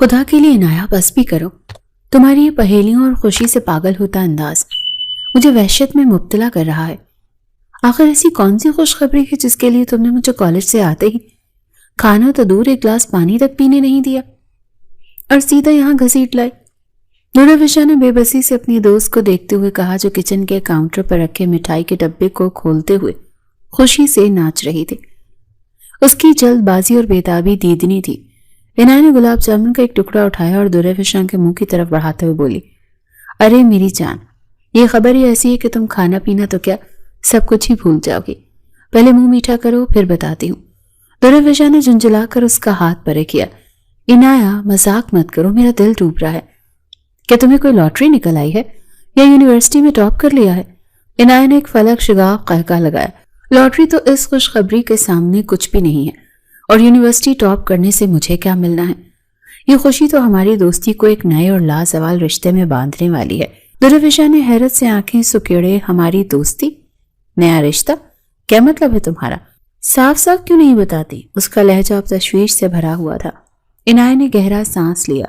خدا کے لیے عنایا بس بھی کرو. تمہاری یہ پہیلیوں اور خوشی سے پاگل ہوتا انداز مجھے وحشت میں مبتلا کر رہا ہے. آخر ایسی کون سی خوشخبری ہے جس کے لیے تم نے مجھے کالج سے آتے ہی کھانا تو دور ایک گلاس پانی تک پینے نہیں دیا اور سیدھا یہاں گھسیٹ لائے. نورافشاں نے بے بسی سے اپنی دوست کو دیکھتے ہوئے کہا جو کچن کے کاؤنٹر پر رکھے مٹھائی کے ڈبے کو کھولتے ہوئے خوشی سے ناچ رہی تھی. اس کی جلد بازی اور بےتابی دیدنی تھی. عنایہ نے گلاب جامن کا ایک ٹکڑا اٹھایا اور نورافشاں کے منہ کی طرف بڑھاتے ہوئے بولی، ارے میری جان، یہ خبر ہی ایسی ہے کہ تم کھانا پینا تو کیا سب کچھ ہی بھول جاؤ گی. پہلے منہ میٹھا کرو پھر بتاتی ہوں. نورافشاں نے جھنجھلا کر اس کا ہاتھ پرے کیا. عنایہ مذاق مت کرو، میرا دل ڈوب رہا ہے. کیا تمہیں کوئی لاٹری نکل آئی ہے یا یونیورسٹی میں ٹاپ کر لیا ہے؟ عنایہ نے ایک فلک شگاف قہقہ لگایا. لاٹری تو اس خوشخبری کے سامنے کچھ بھی نہیں ہے، اور یونیورسٹی ٹاپ کرنے سے مجھے کیا ملنا ہے؟ یہ خوشی تو ہماری دوستی کو ایک نئے اور لازوال رشتے میں باندھنے والی ہے. نورافشاں نے حیرت سے آنکھیں سکیڑے. ہماری دوستی؟ نیا رشتہ؟ کیا مطلب ہے تمہارا؟ صاف صاف کیوں نہیں بتاتی؟ اس کا لہجہ اب تشویش سے بھرا ہوا تھا. عنایہ نے گہرا سانس لیا.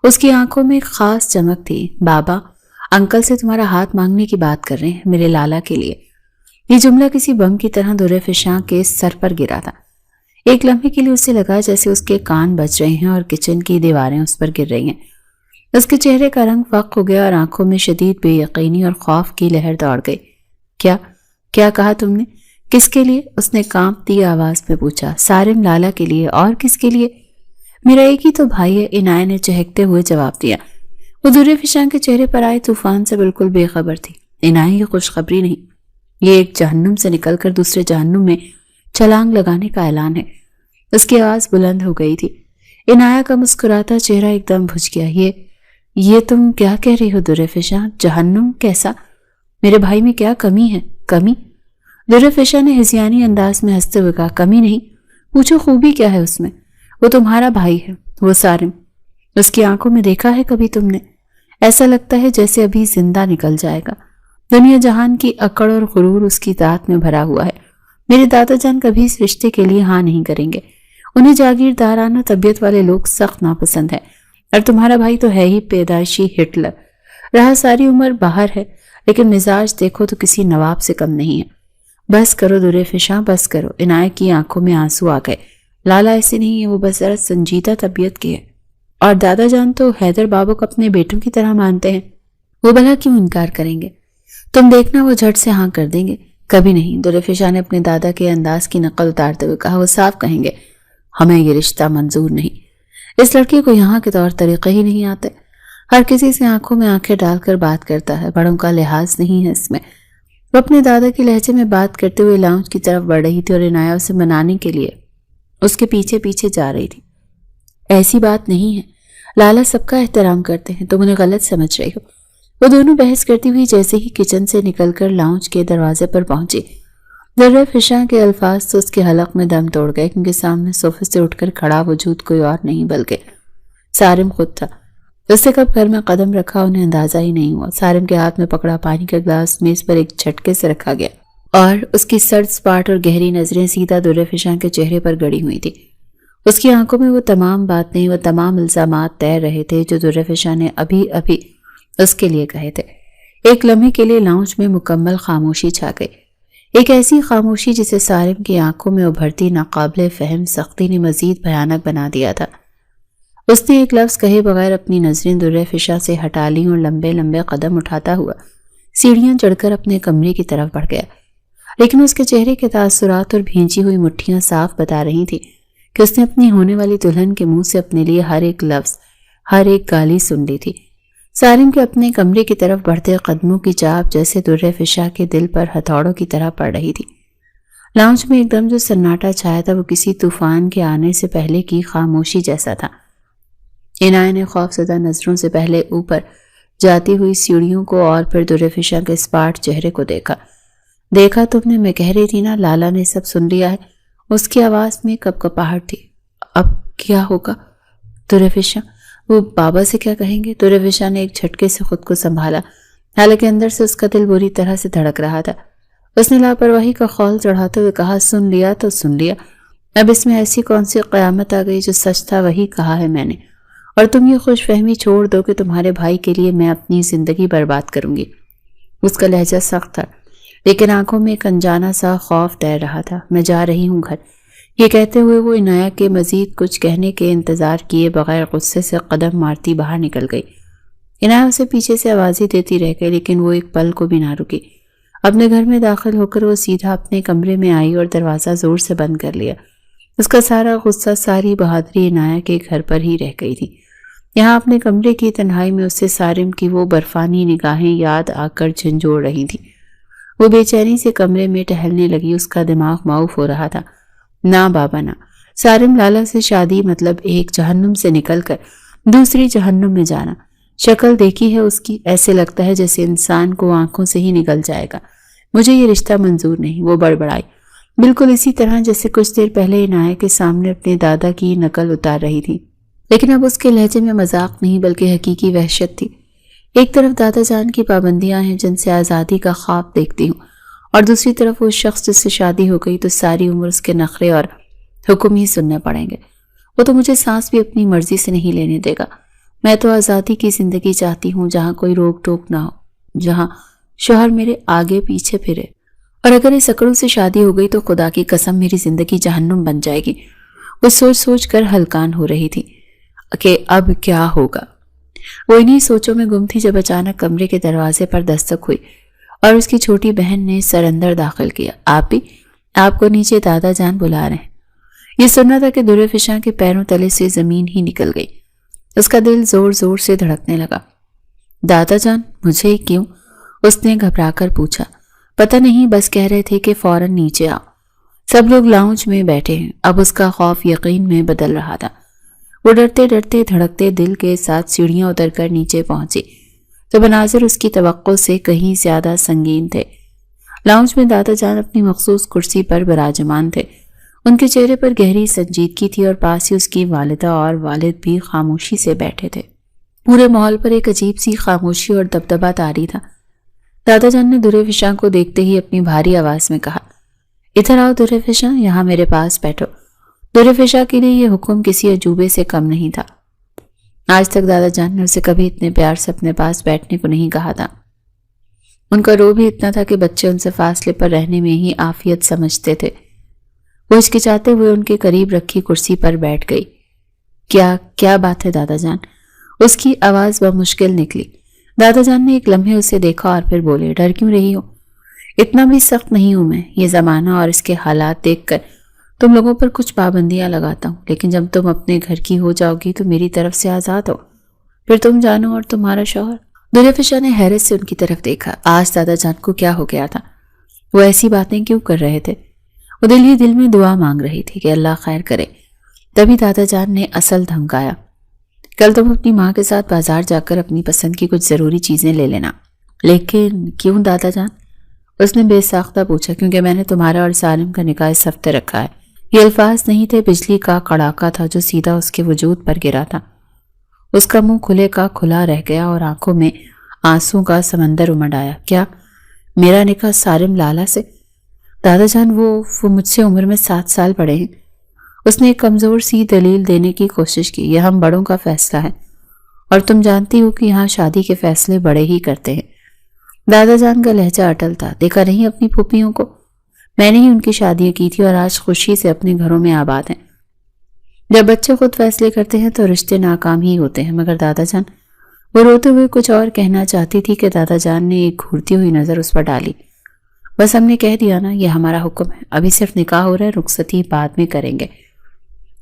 اس کی آنکھوں میں ایک خاص چمک تھی. بابا انکل سے تمہارا ہاتھ مانگنے کی بات کر رہے ہیں میرے لالا کے لیے. یہ جملہ کسی بم کی طرح نورافشاں کے سر پر گرا تھا. ایک لمحے کے لیے اسے لگا جیسے اس کے کان بج رہے ہیں اور کچن کی دیواریں اس پر گر رہی ہیں. اس کے چہرے کا رنگ فق ہو گیا اور آنکھوں میں شدید بے یقینی اور خوف کی لہر دوڑ گئی. کیا کہا تم نے؟ کس کے لیے؟ اس نے کانپتی آواز میں پوچھا. سارم لالا کے لیے. اور کس کے لیے؟ میرا ایک ہی تو بھائی ہے، عنایہ نے چہکتے ہوئے جواب دیا. وہ نورافشاں کے چہرے پر آئے طوفان سے بالکل بے خبر تھی. عنایہ یہ خوشخبری نہیں، یہ ایک جہنم سے نکل کر دوسرے جہنم میں چھلانگ لگانے کا اعلان ہے. اس کی آواز بلند ہو گئی تھی. عنایہ کا مسکراتا چہرہ ایک دم بھج گیا. یہ تم کیا کہہ رہی ہو نورافشاں؟ جہنم کیسا؟ میرے بھائی میں کیا کمی ہے؟ کمی؟ نورافشاں نے ہذیانی انداز میں ہنستے ہوئے کہا، کمی نہیں، پوچھو خوبی کیا ہے اس میں؟ وہ تمہارا بھائی ہے، وہ سارم. اس کی آنکھوں میں دیکھا ہے کبھی تم نے؟ ایسا لگتا ہے جیسے ابھی زندہ نکل جائے گا. دنیا جہان کی اکڑ اور غرور اس کی ذات میں بھرا ہوا ہے. میرے دادا جان کبھی اس رشتے کے لیے ہاں نہیں کریں گے. انہیں جاگیردارانہ طبیعت والے لوگ سخت ناپسند ہے. اور تمہارا بھائی تو ہے ہی پیدائشی ہٹلر. رہا ساری عمر باہر ہے، لیکن مزاج دیکھو تو کسی نواب سے کم نہیں ہے. بس کرو نورافشاں، بس کرو. عنایہ کی آنکھوں میں آنسو آ گئے. لالا ایسے نہیں ہے، وہ بس ذرا سنجیدہ طبیعت کی ہے. اور دادا جان تو حیدر بابا کو اپنے بیٹوں کی طرح مانتے ہیں. وہ بھلا کیوں انکار کریں گے؟ تم دیکھنا وہ جھٹ سے ہاں کر دیں گے. کبھی نہیں. نورافشاں نے اپنے دادا کے انداز کی نقل اتارتے ہوئے کہا. وہ صاف کہیں گے ہمیں یہ رشتہ منظور نہیں. اس لڑکے کو یہاں کے طور طریقے ہی نہیں آتے. ہر کسی سے آنکھوں میں آنکھیں ڈال کر بات کرتا ہے. بڑوں کا لحاظ نہیں ہے اس میں. وہ اپنے دادا کے لہجے میں بات کرتے ہوئے لاؤنج کی طرف بڑھ رہی تھی اور عنایہ اسے منانے کے لیے اس کے پیچھے پیچھے جا رہی تھی. ایسی بات نہیں ہے، لالا سب کا احترام کرتے ہیں، تم انہیں غلط سمجھ رہی ہو. وہ دونوں بحث کرتی ہوئی جیسے ہی کچن سے نکل کر لاؤنج کے دروازے پر پہنچی. نورافشاں کے الفاظ تو اس کے حلق میں دم توڑ گئے، کیونکہ سامنے صوفے سے اٹھ کر کھڑا وجود کوئی اور نہیں بلکہ سارم خود تھا. اس نے کب گھر میں قدم رکھا انہیں اندازہ ہی نہیں ہوا. سارم کے ہاتھ میں پکڑا پانی کا گلاس میز پر ایک جھٹکے سے رکھا گیا اور اس کی سرد سپاٹ اور گہری نظریں سیدھا نورافشاں کے چہرے پر گڑی ہوئی تھی. اس کی آنکھوں میں وہ تمام باتیں، وہ تمام الزامات تیر رہے تھے جو نورافشاں نے ابھی اس کے لیے کہے تھے. ایک لمحے کے لیے لاؤنج میں مکمل خاموشی چھا گئی. ایک ایسی خاموشی جسے سارم کی آنکھوں میں ابھرتی ناقابل فہم سختی نے مزید بھیانک بنا دیا تھا. اس نے ایک لفظ کہے بغیر اپنی نظریں نورافشاں سے ہٹا لیں اور لمبے لمبے قدم اٹھاتا ہوا سیڑھیاں چڑھ کر اپنے کمرے کی طرف بڑھ گیا. لیکن اس کے چہرے کے تاثرات اور بھینچی ہوئی مٹھیاں صاف بتا رہی تھیں کہ اس نے اپنی ہونے والی دلہن کے منہ سے اپنے لیے ہر ایک لفظ، ہر ایک گالی سن لی تھی. سارم کے اپنے کمرے کی طرف بڑھتے قدموں کی چاپ جیسے نورافشاں کے دل پر ہتھوڑوں کی طرح پڑ رہی تھی. لاؤنج میں ایک دم جو سناٹا چھایا تھا وہ کسی طوفان کے آنے سے پہلے کی خاموشی جیسا تھا. عنایہ نے خوفزدہ نظروں سے پہلے اوپر جاتی ہوئی سیڑھیوں کو اور پھر نورافشاں کے اسپاٹ چہرے کو دیکھا تم نے، میں کہہ رہی تھی نا لالا نے سب سن لیا ہے. اس کی آواز میں کپکپاہٹ تھی. اب کیا ہوگا نورافشاں؟ وہ بابا سے کیا کہیں گے؟ نورافشاں نے ایک جھٹکے سے خود کو سنبھالا، حالانکہ اندر سے اس کا دل بری طرح سے دھڑک رہا تھا. اس نے لاپرواہی کا خول چڑھاتے ہوئے کہا، سن لیا تو سن لیا. اب اس میں ایسی کون سی قیامت آ گئی؟ جو سچ تھا وہی کہا ہے میں نے، اور تم یہ خوش فہمی چھوڑ دو کہ تمہارے بھائی کے لیے میں اپنی زندگی برباد کروں گی۔ اس کا لہجہ سخت تھا، لیکن آنکھوں میں ایک انجانا سا خوف تیر رہا تھا۔ میں جا رہی ہوں گھر، یہ کہتے ہوئے وہ عنایہ کے مزید کچھ کہنے کے انتظار کیے بغیر غصے سے قدم مارتی باہر نکل گئی۔ عنایہ اسے پیچھے سے آوازیں دیتی رہ گئی، لیکن وہ ایک پل کو بھی نہ رکی۔ اپنے گھر میں داخل ہو کر وہ سیدھا اپنے کمرے میں آئی اور دروازہ زور سے بند کر لیا۔ اس کا سارا غصہ، ساری بہادری عنایہ کے گھر پر ہی رہ گئی تھی۔ یہاں اپنے کمرے کی تنہائی میں اسے سارم کی وہ برفانی نگاہیں یاد آ کر جھنجھوڑ رہی تھیں۔ وہ بے چینی سے کمرے میں ٹہلنے لگی، اس کا دماغ معاف ہو رہا تھا۔ نہ بابا نہ، سارم لالا سے شادی مطلب ایک جہنم سے نکل کر دوسری جہنم میں جانا۔ شکل دیکھی ہے اس کی، ایسے لگتا ہے جیسے انسان کو آنکھوں سے ہی نکل جائے گا۔ مجھے یہ رشتہ منظور نہیں، وہ بڑبڑائی، بالکل اسی طرح جیسے کچھ دیر پہلے عنایہ کے سامنے اپنے دادا کی نقل اتار رہی تھی، لیکن اب اس کے لہجے میں مذاق نہیں بلکہ حقیقی وحشت تھی۔ ایک طرف دادا جان کی پابندیاں ہیں جن سے آزادی کا خواب دیکھتی ہوں، اور دوسری طرف وہ شخص جس سے شادی ہو گئی تو ساری عمر اس کے نخرے اور حکم ہی سننے پڑیں گے۔ وہ تو مجھے سانس بھی اپنی مرضی سے نہیں لینے دے گا۔ میں تو آزادی کی زندگی چاہتی ہوں جہاں کوئی روک ٹوک نہ ہو، جہاں شوہر میرے آگے پیچھے پھرے، اور اگر اس اکڑوں سے شادی ہو گئی تو خدا کی قسم میری زندگی جہنم بن جائے گی۔ وہ سوچ سوچ کر ہلکان ہو رہی تھی کہ اب کیا ہوگا۔ وہ انہی سوچوں میں گم تھی جب اچانک کمرے کے دروازے پر دستک ہوئی اور اس کی چھوٹی بہن نے سر اندر داخل کیا۔ آپ بھی؟ آپ کو نیچے دادا جان بلا رہے ہیں۔ یہ سننا تھا کہ درِ فشاں کے پیروں تلے سے زمین ہی نکل گئی۔ اس کا دل زور زور سے دھڑکنے لگا۔ دادا جان؟ مجھے کیوں؟ اس نے گھبرا کر پوچھا۔ پتہ نہیں، بس کہہ رہے تھے کہ فوراً نیچے آؤ۔ سب لوگ لاؤنج میں بیٹھے ہیں۔ اب اس کا خوف یقین میں بدل رہا تھا۔ وہ ڈرتے ڈرتے دھڑکتے دل کے ساتھ سیڑھیاں اتر کر نیچے پہنچی تو مناظر اس کی توقع سے کہیں زیادہ سنگین تھے۔ لاؤنج میں دادا جان اپنی مخصوص کرسی پر براجمان تھے۔ ان کے چہرے پر گہری سنجیدگی تھی اور پاس ہی اس کی والدہ اور والد بھی خاموشی سے بیٹھے تھے۔ پورے ماحول پر ایک عجیب سی خاموشی اور دبدبہ طاری تھا۔ دادا جان نے درِ فشاں کو دیکھتے ہی اپنی بھاری آواز میں کہا، ادھر آؤ درِ فشاں، یہاں میرے پاس بیٹھو۔ درِ فشاں کے لیے یہ حکم کسی عجوبے سے کم نہیں تھا۔ آج تک دادا جان نے اسے کبھی اتنے پیار سے اپنے پاس بیٹھنے کو نہیں کہا تھا۔ ان کا رو بھی اتنا تھا کہ بچے ان سے فاصلے پر رہنے میں ہی عافیت سمجھتے تھے۔ وہ ہچکچاتے ہوئے ان کے قریب رکھی کرسی پر بیٹھ گئی۔ کیا بات ہے دادا جان؟ اس کی آواز بمشکل نکلی۔ دادا جان نے ایک لمحے اسے دیکھا اور پھر بولے، ڈر کیوں رہی ہو؟ اتنا بھی سخت نہیں ہوں میں۔ یہ زمانہ اور اس کے حالات دیکھ کر تم لوگوں پر کچھ پابندیاں لگاتا ہوں، لیکن جب تم اپنے گھر کی ہو جاؤ گی تو میری طرف سے آزاد ہو، پھر تم جانو اور تمہارا شوہر۔ درِ فشاں نے حیرت سے ان کی طرف دیکھا۔ آج دادا جان کو کیا ہو گیا تھا؟ وہ ایسی باتیں کیوں کر رہے تھے؟ وہ دل ہی دل میں دعا مانگ رہی تھی کہ اللہ خیر کرے۔ تبھی دادا جان نے اصل دھمکایا، کل تم اپنی ماں کے ساتھ بازار جا کر اپنی پسند کی کچھ ضروری چیزیں لے لینا۔ لیکن کیوں دادا جان؟ اس نے بے ساختہ پوچھا۔ کیونکہ میں نے تمہارا اور سالم کا نکاح اس ہفتے رکھا ہے۔ یہ الفاظ نہیں تھے، بجلی کا کڑاکا تھا جو سیدھا اس کے وجود پر گرا تھا۔ اس کا منہ کھلے کا کھلا رہ گیا اور آنکھوں میں آنسوں کا سمندر امڈ آیا۔ کیا میرا نکاح سالم لالا سے؟ دادا جان وہ مجھ سے عمر میں 7 سال بڑے ہیں۔ اس نے ایک کمزور سی دلیل دینے کی کوشش کی۔ یہ ہم بڑوں کا فیصلہ ہے اور تم جانتی ہو کہ یہاں شادی کے فیصلے بڑے ہی کرتے ہیں۔ دادا جان کا لہجہ اٹل تھا۔ دیکھا نہیں اپنی پھوپھیوں کو؟ میں نے ہی ان کی شادیاں کی تھی اور آج خوشی سے اپنے گھروں میں آباد ہیں۔ جب بچے خود فیصلے کرتے ہیں تو رشتے ناکام ہی ہوتے ہیں۔ مگر دادا جان، وہ روتے ہوئے کچھ اور کہنا چاہتی تھی کہ دادا جان نے ایک گھورتی ہوئی نظر اس پر ڈالی۔ بس ہم نے کہہ دیا نا، یہ ہمارا حکم ہے۔ ابھی صرف نکاح ہو رہا ہے، رخصتی بعد میں کریں گے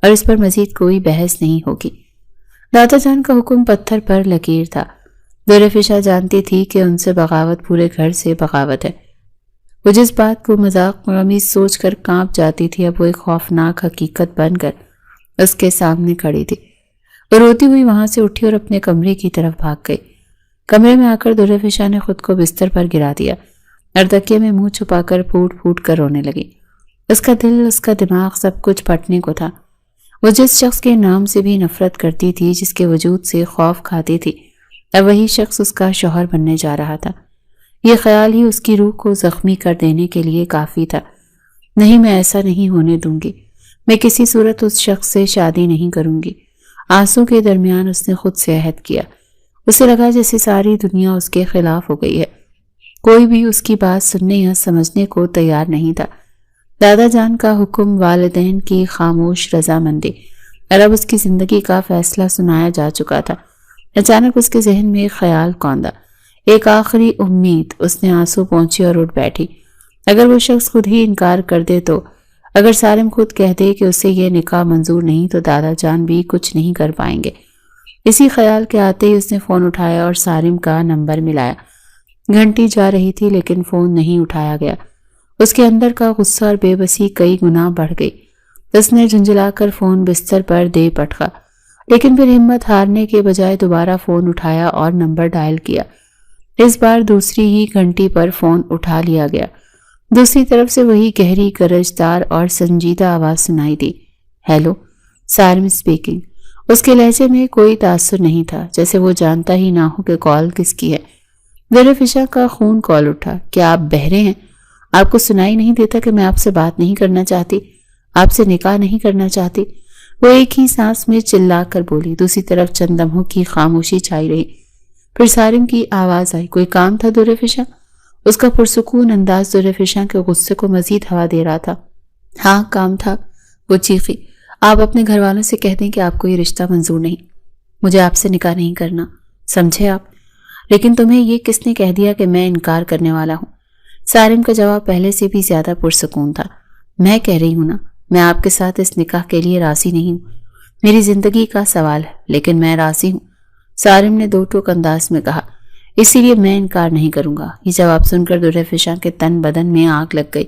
اور اس پر مزید کوئی بحث نہیں ہوگی۔ دادا جان کا حکم پتھر پر لکیر تھا۔ درِ فشاں جانتی تھی کہ ان سے بغاوت پورے گھر سے بغاوت ہے۔ وہ جس بات کو مذاق آمیز سوچ کر کانپ جاتی تھی، اب وہ ایک خوفناک حقیقت بن کر اس کے سامنے کھڑی تھی۔ وہ روتی ہوئی وہاں سے اٹھی اور اپنے کمرے کی طرف بھاگ گئی۔ کمرے میں آ کر درِ فشاں نے خود کو بستر پر گرا دیا اور تکیے میں منہ چھپا کر پھوٹ پھوٹ کر رونے لگی۔ اس کا دل، اس کا دماغ، سب کچھ پھٹنے کو تھا۔ وہ جس شخص کے نام سے بھی نفرت کرتی تھی، جس کے وجود سے خوف کھاتی تھی، اب وہی شخص اس کا شوہر بننے جا رہا تھا۔ یہ خیال ہی اس کی روح کو زخمی کر دینے کے لیے کافی تھا۔ نہیں، میں ایسا نہیں ہونے دوں گی۔ میں کسی صورت اس شخص سے شادی نہیں کروں گی۔ آنسوں کے درمیان اس نے خود سے عہد کیا۔ اسے لگا جیسے ساری دنیا اس کے خلاف ہو گئی ہے، کوئی بھی اس کی بات سننے یا سمجھنے کو تیار نہیں تھا۔ دادا جان کا حکم، والدین کی خاموش رضامندی، اور اب اس کی زندگی کا فیصلہ سنایا جا چکا تھا۔ اچانک اس کے ذہن میں ایک خیال کوندا، ایک آخری امید۔ اس نے آنسو پہنچی اور اٹھ بیٹھی۔ اگر وہ شخص خود ہی انکار کر دے تو، اگر سالم خود کہہ دے کہ اسے یہ نکاح منظور نہیں، تو دادا جان بھی کچھ نہیں کر پائیں گے۔ اسی خیال کے آتے ہی اس نے فون اٹھایا اور سالم کا نمبر ملایا۔ گھنٹی جا رہی تھی لیکن فون نہیں اٹھایا گیا۔ اس کے اندر کا غصہ اور بے بسی کئی گنا بڑھ گئی۔ اس نے جھنجھلا کر فون بستر پر دے پٹکا، لیکن پھر ہمت ہارنے کے بجائے دوبارہ فون اٹھایا اور نمبر ڈائل کیا۔ اس بار دوسری ہی گھنٹی پر فون اٹھا لیا گیا۔ دوسری طرف سے وہی گہری گرجدار اور سنجیدہ آواز سنائی دی، ہیلو، سالم اسپیکنگ۔ اس کے لہجے میں کوئی تاثر نہیں تھا، جیسے وہ جانتا ہی نہ ہو کہ کال کس کی ہے۔ در فشاں کا خون کھول اٹھا، کیا آپ بہرے ہیں؟ آپ کو سنائی نہیں دیتا کہ میں آپ سے بات نہیں کرنا چاہتی، آپ سے نکاح نہیں کرنا چاہتی؟ وہ ایک ہی سانس میں چلا کر بولی۔ دوسری طرف چند لمحوں کی خاموشی چھائی رہی، پھر سالم کی آواز آئی، کوئی کام تھا در فشاں؟ اس کا پرسکون انداز در فشاں کے غصے کو مزید ہوا دے رہا تھا۔ ہاں کام تھا، وہ چیخی۔ آپ اپنے گھر والوں سے کہہ دیں کہ آپ کو یہ رشتہ منظور نہیں، مجھے آپ سے نکاح نہیں کرنا، سمجھے آپ؟ لیکن تمہیں یہ کس نے کہہ دیا کہ میں انکار کرنے والا ہوں؟ سالم کا جواب پہلے سے بھی زیادہ پرسکون تھا۔ میں کہہ رہی ہوں نا، میں آپ کے ساتھ اس نکاح کے لیے راضی نہیں ہوں، میری زندگی کا سوال ہے، لیکن میں راضی ہوں، سالم نے دو ٹوک انداز میں کہا، اسی لیے میں انکار نہیں کروں گا۔ یہ جواب سن کر در فشاں کے تن بدن میں آگ لگ گئی۔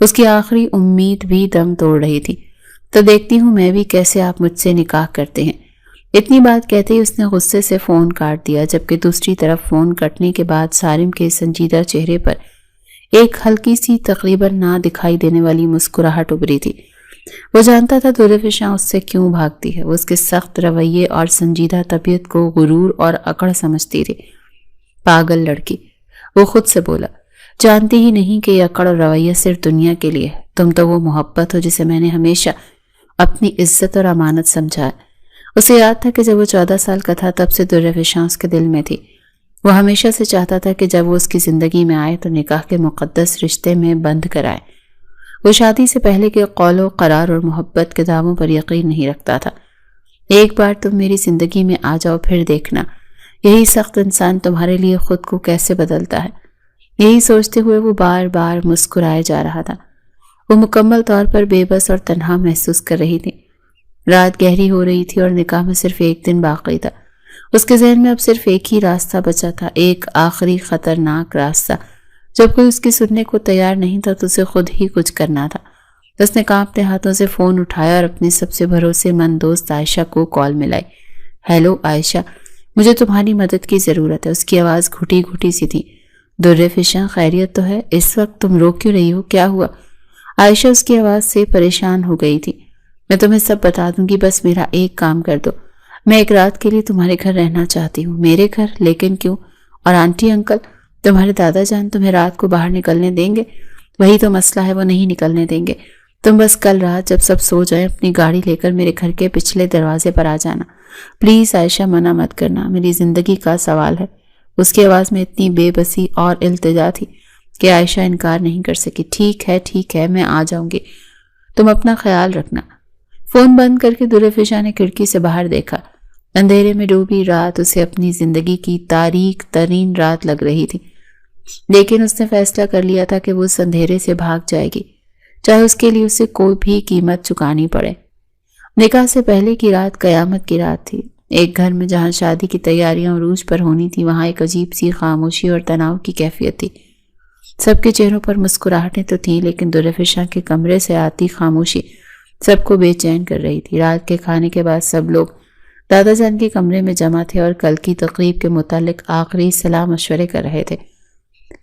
اس کی آخری امید بھی دم توڑ رہی تھی۔ تو دیکھتی ہوں میں بھی کیسے آپ مجھ سے نکاح کرتے ہیں۔ اتنی بات کہتے ہی اس نے غصے سے فون کاٹ دیا، جبکہ دوسری طرف فون کٹنے کے بعد سالم کے سنجیدہ چہرے پر ایک ہلکی سی تقریباً نہ دکھائی دینے والی مسکراہٹ ابھری تھی۔ وہ جانتا تھا در فشاں اس سے کیوں بھاگتی ہے۔ وہ اس کے سخت رویے اور سنجیدہ طبیعت کو غرور اور اکڑ سمجھتی تھی۔ پاگل لڑکی، وہ خود سے بولا، جانتی ہی نہیں کہ یہ اکڑ اور رویہ صرف دنیا کے لیے ہے۔ تم تو وہ محبت ہو جسے میں نے ہمیشہ اپنی عزت اور امانت سمجھا ہے۔ اسے یاد تھا کہ جب وہ 14 سال کا تھا تب سے در فشاں اس کے دل میں تھی۔ وہ ہمیشہ سے چاہتا تھا کہ جب وہ اس کی زندگی میں آئے تو نکاح کے مقدس رشتے میں بند کرائے۔ وہ شادی سے پہلے کے قول و قرار اور محبت کے دعووں پر یقین نہیں رکھتا تھا۔ ایک بار تم میری زندگی میں آ جاؤ، پھر دیکھنا یہی سخت انسان تمہارے لیے خود کو کیسے بدلتا ہے۔ یہی سوچتے ہوئے وہ بار بار مسکرائے جا رہا تھا۔ وہ مکمل طور پر بے بس اور تنہا محسوس کر رہی تھی۔ رات گہری ہو رہی تھی اور نکاح میں صرف ایک دن باقی تھا۔ اس کے ذہن میں اب صرف ایک ہی راستہ بچا تھا، ایک آخری خطرناک راستہ۔ جب کوئی اس کی سننے کو تیار نہیں تھا تو اسے خود ہی کچھ کرنا تھا۔ اس نے کانپتے ہاتھوں سے فون اٹھایا اور اپنی سب سے بھروسے مند دوست عائشہ کو کال ملائی۔ ہیلو عائشہ، مجھے تمہاری مدد کی ضرورت ہے۔ اس کی آواز گھٹی گھٹی سی تھی۔ در فشاں، خیریت تو ہے؟ اس وقت تم رو کیوں رہی ہو؟ کیا ہوا؟ عائشہ اس کی آواز سے پریشان ہو گئی تھی۔ میں تمہیں سب بتا دوں گی، بس میرا ایک کام کر دو۔ میں ایک رات کے لیے تمہارے گھر رہنا چاہتی ہوں۔ میرے گھر؟ لیکن کیوں؟ اور آنٹی انکل، تمہارے دادا جان تمہیں رات کو باہر نکلنے دیں گے؟ وہی تو مسئلہ ہے، وہ نہیں نکلنے دیں گے۔ تم بس کل رات جب سب سو جائیں اپنی گاڑی لے کر میرے گھر کے پچھلے دروازے پر آ جانا۔ پلیز عائشہ، منع مت کرنا، میری زندگی کا سوال ہے۔ اس کی آواز میں اتنی بے بسی اور التجا تھی کہ عائشہ انکار نہیں کر سکی۔ ٹھیک ہے، میں آ جاؤں گی، تم اپنا خیال رکھنا۔ فون بند کر کے در فشاں نے کھڑکی سے باہر دیکھا۔ اندھیرے میں ڈوبی رات اسے اپنی زندگی کی تاریک ترین رات لگ رہی تھی، لیکن اس نے فیصلہ کر لیا تھا کہ وہ اس اندھیرے سے بھاگ جائے گی، چاہے اس کے لیے اسے کوئی بھی قیمت چکانی پڑے۔ نکاح سے پہلے کی رات قیامت کی رات تھی۔ ایک گھر میں جہاں شادی کی تیاریاں عروج پر ہونی تھی، وہاں ایک عجیب سی خاموشی اور تناؤ کی کیفیت تھی۔ سب کے چہروں پر مسکراہٹیں تو تھیں، لیکن در فشاں کے کمرے سے آتی خاموشی سب کو بے چین کر رہی تھی۔ رات کے کھانے کے بعد سب لوگ دادا جان کے کمرے میں جمع تھے اور کل کی تقریب کے متعلق آخری صلاح مشورے کر رہے تھے۔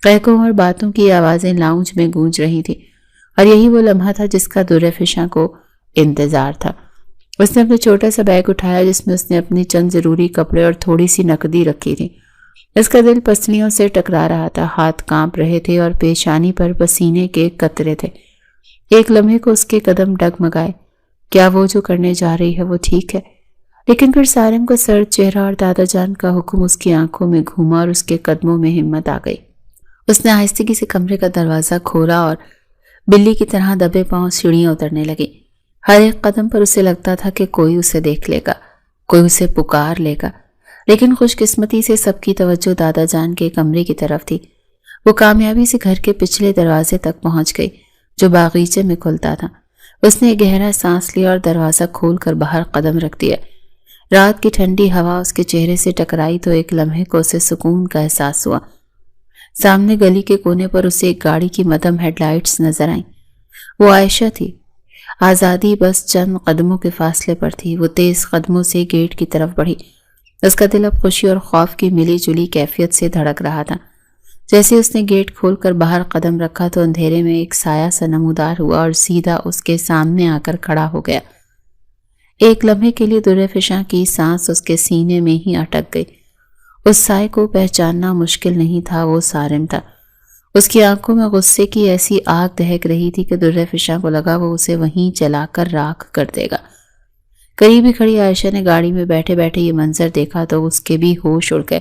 قہقہوں اور باتوں کی آوازیں لاؤنج میں گونج رہی تھی، اور یہی وہ لمحہ تھا جس کا در فشاں کو انتظار تھا۔ اس نے اپنا چھوٹا سا بیگ اٹھایا جس میں اس نے اپنی چند ضروری کپڑے اور تھوڑی سی نقدی رکھی تھی۔ اس کا دل پسلیوں سے ٹکرا رہا تھا، ہاتھ کانپ رہے تھے اور پیشانی پر پسینے کے قطرے تھے۔ ایک لمحے کو اس کے قدم ڈگمگائے۔ کیا وہ جو کرنے جا رہی ہے وہ ٹھیک ہے؟ لیکن پھر سارم کا سرد چہرہ اور دادا جان کا حکم اس کی آنکھوں میں گھوما اور اس کے قدموں میں ہمت آ گئی۔ اس نے آہستگی سے کمرے کا دروازہ کھولا اور بلی کی طرح دبے پاؤں سیڑھیاں اترنے لگی۔ ہر ایک قدم پر اسے لگتا تھا کہ کوئی اسے دیکھ لے گا، کوئی اسے پکار لے گا، لیکن خوش قسمتی سے سب کی توجہ دادا جان کے کمرے کی طرف تھی۔ وہ کامیابی سے گھر کے پچھلے دروازے تک پہنچ گئی جو باغیچے میں کھلتا تھا۔ اس نے گہرا سانس لیا اور دروازہ کھول کر باہر قدم رکھ دیا۔ رات کی ٹھنڈی ہوا اس کے چہرے سے ٹکرائی تو ایک لمحے کو اسے سکون کا احساس ہوا۔ سامنے گلی کے کونے پر اسے ایک گاڑی کی مدھم ہیڈ لائٹس نظر آئیں۔ وہ عائشہ تھی۔ آزادی بس چند قدموں کے فاصلے پر تھی۔ وہ تیز قدموں سے گیٹ کی طرف بڑھی۔ اس کا دل اب خوشی اور خوف کی ملی جلی کیفیت سے دھڑک رہا تھا۔ جیسے اس نے گیٹ کھول کر باہر قدم رکھا تو اندھیرے میں ایک سایہ سا نمودار ہوا اور سیدھا اس کے سامنے آ کر کھڑا ہو گیا۔ ایک لمحے کے لیے درِ فشاں کی سانس اس کے سینے میں ہی اٹک گئی۔ اس سائے کو پہچاننا مشکل نہیں تھا، وہ سارم تھا۔ اس کی آنکھوں میں غصے کی ایسی آگ دہک رہی تھی کہ درِ فشاں کو لگا وہ اسے وہیں جلا کر راکھ کر دے گا۔ قریب ہی کھڑی عائشہ نے گاڑی میں بیٹھے بیٹھے یہ منظر دیکھا تو اس کے بھی ہوش اڑ گئے۔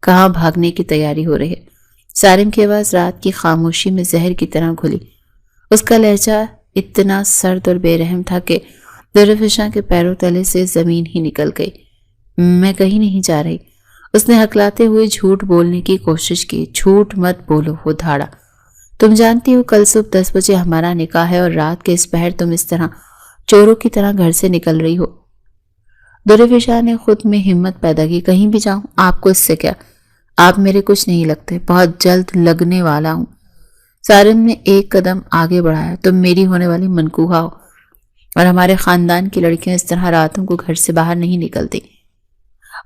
کہاں بھاگنے کی تیاری ہو رہی ہے؟ سارم کی آواز رات کی خاموشی میں زہر کی طرح گھلی۔ اس کا لہجہ اتنا سرد اور بے رحم تھا کہ درِ فشاں کے پیروں تلے سے زمین ہی نکل گئی۔ میں کہیں نہیں جا رہی۔ اس نے ہکلاتے ہوئے جھوٹ بولنے کی کوشش کی۔ جھوٹ مت بولو، وہ دھاڑا۔ تم جانتی ہو کل صبح 10 بجے ہمارا نکاح ہے اور رات کے اس پہر تم اس طرح چوروں کی طرح گھر سے نکل رہی ہو۔ درِ فشاں نے خود میں ہمت پیدا کی۔ کہیں بھی جاؤں، آپ کو اس سے کیا؟ آپ میرے کچھ نہیں لگتے، بہت جلد لگنے والا ہوں۔ سارم نے ایک قدم آگے بڑھایا۔ تم میری ہونے والی منکوحہ ہو اور ہمارے خاندان کی لڑکیاں اس طرح راتوں کو گھر سے باہر نہیں نکلتی۔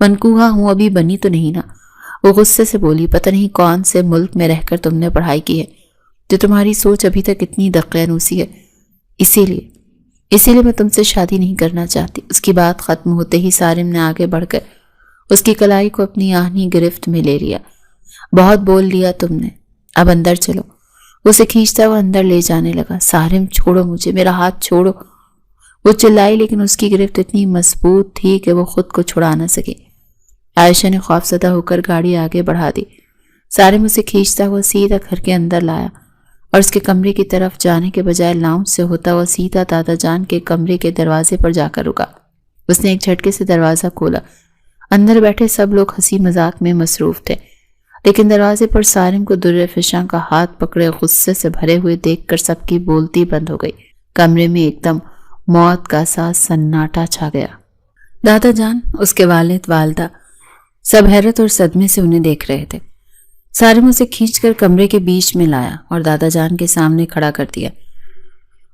منکوحہ ہوں، ابھی بنی تو نہیں نا؟ وہ غصے سے بولی۔ پتہ نہیں کون سے ملک میں رہ کر تم نے پڑھائی کی ہے جو تمہاری سوچ ابھی تک اتنی دقیانوسی ہے۔ اسی لیے میں تم سے شادی نہیں کرنا چاہتی۔ اس کی بات ختم ہوتے ہی سارم نے آگے بڑھ کر اس کی کلائی کو اپنی آہنی گرفت میں لے لیا۔ بہت بول لیا تم نے، اب اندر چلو۔ اسے کھینچتا ہوا اندر لے جانے لگا۔ سارم چھوڑو مجھے، میرا ہاتھ چھوڑو، وہ چلائی، لیکن اس کی گرفت اتنی مضبوط تھی کہ وہ خود کو چھڑا نہ سکی۔ عائشہ نے خوفزدہ ہو کر گاڑی آگے بڑھا دی۔ سارم اسے کھینچتا ہوا سیدھا گھر کے اندر لایا اور اس کے کمرے کی طرف جانے کے بجائے لاؤنج سے ہوتا ہوا سیدھا دادا جان کے کمرے کے دروازے پر جا کر رکا۔ اس نے ایک جھٹکے سے دروازہ کھولا۔ اندر بیٹھے سب لوگ ہنسی مذاق میں مصروف تھے، لیکن دروازے پر سارم کو درِ فشاں کا ہاتھ پکڑے غصے سے بھرے ہوئے دیکھ کر سب کی بولتی بند ہو گئی۔ کمرے میں ایک دم موت کا سا سناٹا چھا گیا۔ دادا جان، اس کے والد، والدہ سب حیرت اور صدمے سے انہیں دیکھ رہے تھے۔ سارم اسے کھینچ کر کمرے کے بیچ میں لایا اور دادا جان کے سامنے کھڑا کر دیا۔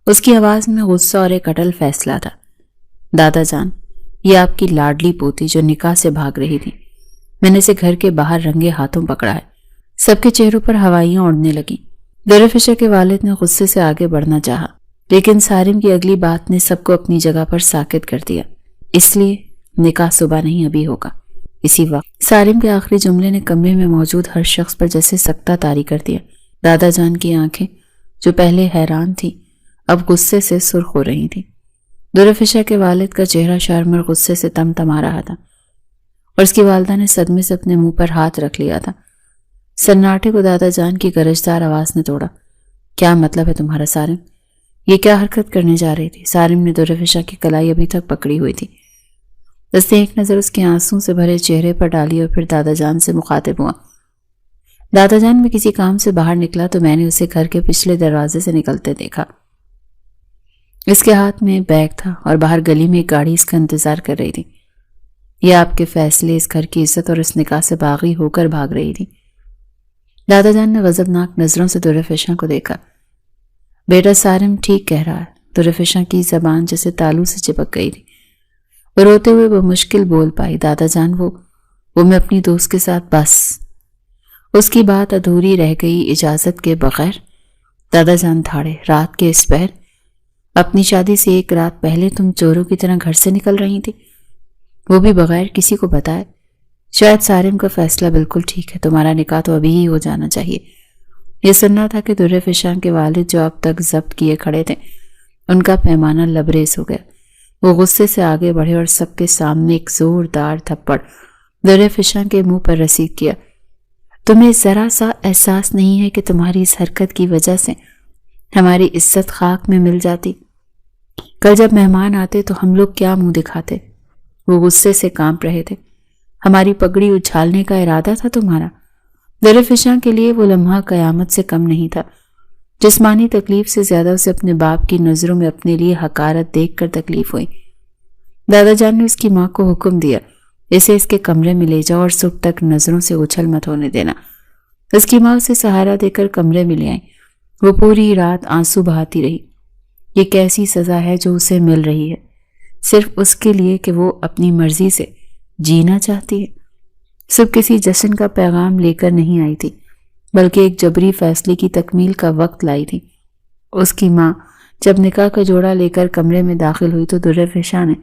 اس کی آواز میں غصہ اور ایک اٹل فیصلہ تھا۔ دادا جان، یہ آپ کی لاڈلی پوتی جو نکاح سے بھاگ رہی تھی، میں نے اسے گھر کے باہر رنگے ہاتھوں پکڑا ہے۔ سب کے چہروں پر ہوائیاں اڑنے لگیں۔ درِ فشاں کے والد نے غصے سے آگے بڑھنا چاہا، لیکن سارم کی اگلی بات نے سب کو اپنی جگہ پر ساکت کر دیا۔ اس لیے نکاح صبح نہیں، ابھی ہوگا۔ اسی وقت سارم کے آخری جملے نے کمرے میں موجود ہر شخص پر جیسے سکتہ طاری کر دیا۔ دادا جان کی آنکھیں جو پہلے حیران تھیں اب غصے سے سرخ ہو رہی تھیں۔ درِ فشاں کے والد کا چہرہ شرم اور غصے سے تمتما رہا تھا اور اس کی والدہ نے صدمے سے اپنے منہ پر ہاتھ رکھ لیا تھا۔ سناٹے کو دادا جان کی گرجدار آواز نے توڑا۔ کیا مطلب ہے تمہارا سارم؟ یہ کیا حرکت کرنے جا رہی تھی؟ سارم نے درِ فشاں کی کلائی ابھی تک پکڑی ہوئی تھی۔ اس نے ایک نظر اس کے آنسوں سے بھرے چہرے پر ڈالی اور پھر دادا جان سے مخاطب ہوا۔ دادا جان، میں کسی کام سے باہر نکلا تو میں نے اسے گھر کے پچھلے دروازے سے نکلتے دیکھا۔ اس کے ہاتھ میں بیگ تھا اور باہر گلی میں ایک گاڑی اس کا انتظار کر رہی تھی۔ یہ آپ کے فیصلے، اس گھر کی عزت اور اس نکاح سے باغی ہو کر بھاگ رہی تھی۔ دادا جان نے غضبناک نظروں سے درِ فشاں کو دیکھا۔ بیٹا سارم ٹھیک کہہ رہا ہے۔ درِ فشاں کی زبان جیسے تالو سے چپک گئی تھی۔ وہ روتے ہوئے بمشکل بول پائی۔ دادا جان، وہ میں اپنی دوست کے ساتھ بس۔ اس کی بات ادھوری رہ گئی اجازت کے بغیر۔ دادا جان دھاڑے۔ رات کے اس پہر، اپنی شادی سے ایک رات پہلے تم چوروں کی طرح گھر سے نکل رہی تھی، وہ بھی بغیر کسی کو بتائے۔ شاید سارم کا فیصلہ بالکل ٹھیک ہے، تمہارا نکاح تو ابھی ہی ہو جانا چاہیے۔ یہ سننا تھا کہ درِ فشاں کے والد جو اب تک ضبط کیے کھڑے تھے، ان کا پیمانہ لبریز ہو گیا۔ وہ غصے سے آگے بڑھے اور سب کے سامنے ایک زوردار تھپڑ در فشاں کے منہ پر رسید کیا۔ تمہیں ذرا سا احساس نہیں ہے کہ تمہاری اس حرکت کی وجہ سے ہماری عزت خاک میں مل جاتی؟ کل جب مہمان آتے تو ہم لوگ کیا منہ دکھاتے؟ وہ غصے سے کانپ رہے تھے۔ ہماری پگڑی اچھالنے کا ارادہ تھا تمہارا؟ در فشاں کے لیے وہ لمحہ قیامت سے کم نہیں تھا۔ جسمانی تکلیف سے زیادہ اسے اپنے باپ کی نظروں میں اپنے لیے حقارت دیکھ کر تکلیف ہوئی۔ دادا جان نے اس کی ماں کو حکم دیا، اسے اس کے کمرے میں لے جاؤ اور صبح تک نظروں سے اچھل مت ہونے دینا۔ اس کی ماں اسے سہارا دے کر کمرے میں لے آئی۔ وہ پوری رات آنسو بہاتی رہی۔ یہ کیسی سزا ہے جو اسے مل رہی ہے، صرف اس کے لیے کہ وہ اپنی مرضی سے جینا چاہتی ہے۔ صبح کسی جشن کا پیغام لے کر نہیں آئی تھی، بلکہ ایک جبری فیصلے کی تکمیل کا وقت لائی تھی۔ اس کی ماں جب نکاح کا جوڑا لے کر کمرے میں داخل ہوئی تو در فشاں نے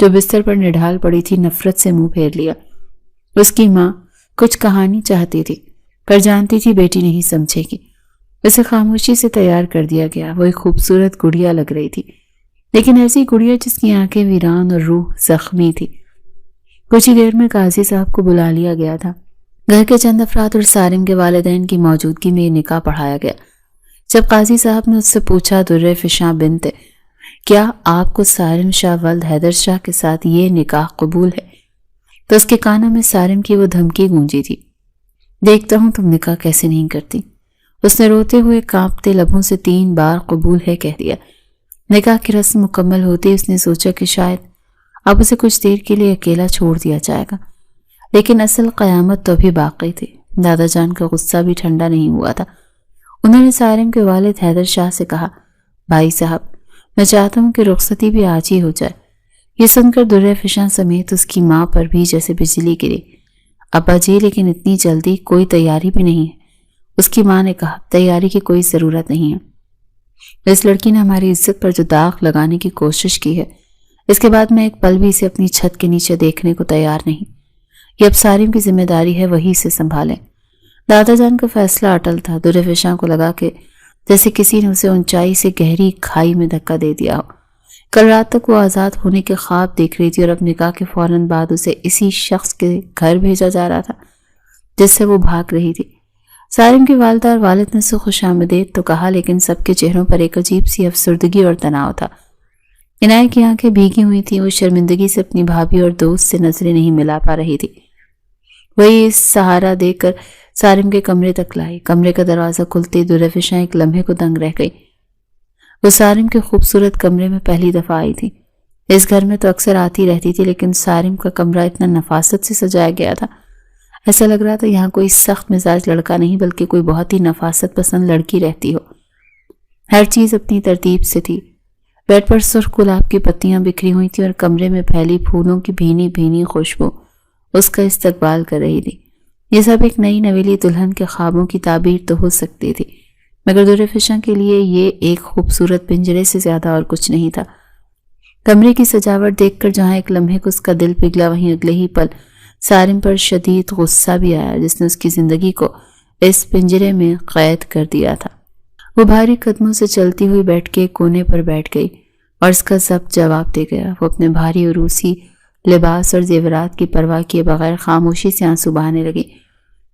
جو بستر پر نڈھال پڑی تھی نفرت سے منہ پھیر لیا۔ اس کی ماں کچھ کہانی چاہتی تھی پر جانتی تھی بیٹی نہیں سمجھے گی۔ اسے خاموشی سے تیار کر دیا گیا۔ وہ ایک خوبصورت گڑیا لگ رہی تھی، لیکن ایسی گڑیا جس کی آنکھیں ویران اور روح زخمی تھی۔ کچھ ہی دیر میں قاضی صاحب کو بلا لیا گیا تھا۔ گھر کے چند افراد اور سارم کے والدین کی موجودگی میں یہ نکاح پڑھایا گیا۔ جب قاضی صاحب نے اس سے پوچھا، در فشاں بنت، کیا آپ کو سارم شاہ ولد حیدر شاہ کے ساتھ یہ نکاح قبول ہے؟ تو اس کے کانوں میں سارم کی وہ دھمکی گونجی تھی، دیکھتا ہوں تم نکاح کیسے نہیں کرتی۔ اس نے روتے ہوئے کانپتے لبوں سے 3 بار قبول ہے کہہ دیا۔ نکاح کی رسم مکمل ہوتی اس نے سوچا کہ شاید اب اسے کچھ دیر کے لیے اکیلا چھوڑ دیا جائے گا، لیکن اصل قیامت تو ابھی باقی تھی۔ دادا جان کا غصہ بھی ٹھنڈا نہیں ہوا تھا۔ انہوں نے سارم کے والد حیدر شاہ سے کہا، بھائی صاحب، میں چاہتا ہوں کہ رخصتی بھی آج ہی ہو جائے۔ یہ سن کر در فشاں سمیت اس کی ماں پر بھی جیسے بجلی گری۔ ابا جی، لیکن اتنی جلدی کوئی تیاری بھی نہیں ہے۔ اس کی ماں نے کہا، تیاری کی کوئی ضرورت نہیں ہے۔ اس لڑکی نے ہماری عزت پر جو داغ لگانے کی کوشش کی ہے، اس کے بعد میں ایک پل بھی اسے اپنی چھت کے نیچے دیکھنے کو تیار نہیں۔ یہ اب سارم کی ذمہ داری ہے، وہی اسے سنبھالیں۔ دادا جان کا فیصلہ اٹل تھا۔ در فشاں کو لگا کہ جیسے کسی نے اسے اونچائی سے گہری کھائی میں دھکا دے دیا ہو۔ کل رات تک وہ آزاد ہونے کے خواب دیکھ رہی تھی اور اب نکاح کے فوراً بعد اسے اسی شخص کے گھر بھیجا جا رہا تھا جس سے وہ بھاگ رہی تھی۔ سارم کی والدہ اور والد نے اسے خوش آمدید تو کہا، لیکن سب کے چہروں پر ایک عجیب سی افسردگی اور تناؤ تھا۔ عنایت کی آنکھیں بھیگی ہوئی تھیں۔ وہ شرمندگی سے اپنی بھابھی اور دوست سے نظریں نہیں ملا پا رہی تھی۔ وہی اس سہارا دے کر سارم کے کمرے تک لائی۔ کمرے کا دروازہ کھلتے در فشاں ایک لمحے کو دنگ رہ گئی۔ وہ سارم کے خوبصورت کمرے میں پہلی دفعہ آئی تھی۔ اس گھر میں تو اکثر آتی رہتی تھی، لیکن سارم کا کمرہ اتنا نفاست سے سجایا گیا تھا، ایسا لگ رہا تھا یہاں کوئی سخت مزاج لڑکا نہیں بلکہ کوئی بہت ہی نفاست پسند لڑکی رہتی ہو۔ ہر چیز اپنی ترتیب سے تھی۔ بیڈ پر سرخ گلاب کی پتیاں بکھری ہوئی تھیں اور کمرے میں پھیلی پھولوں کی بھینی بھینی خوشبو اس کا استقبال کر رہی تھی۔ یہ سب ایک نئی نویلی دلہن کے خوابوں کی تعبیر تو ہو سکتی تھی، مگر در فشاں کے لیے یہ ایک خوبصورت پنجرے سے زیادہ اور کچھ نہیں تھا۔ کمرے کی سجاوٹ دیکھ کر جہاں ایک لمحے کو اس کا دل پگھلا، وہیں اگلے ہی پل سارم پر شدید غصہ بھی آیا جس نے اس کی زندگی کو اس پنجرے میں قید کر دیا تھا۔ وہ بھاری قدموں سے چلتی ہوئی بیٹھ کے کونے پر بیٹھ گئی اور اس کا ضبط جواب دے گیا۔ وہ اپنے بھاری عروسی لباس اور زیورات کی پرواہ کیے بغیر خاموشی سے آنسو بہانے لگی۔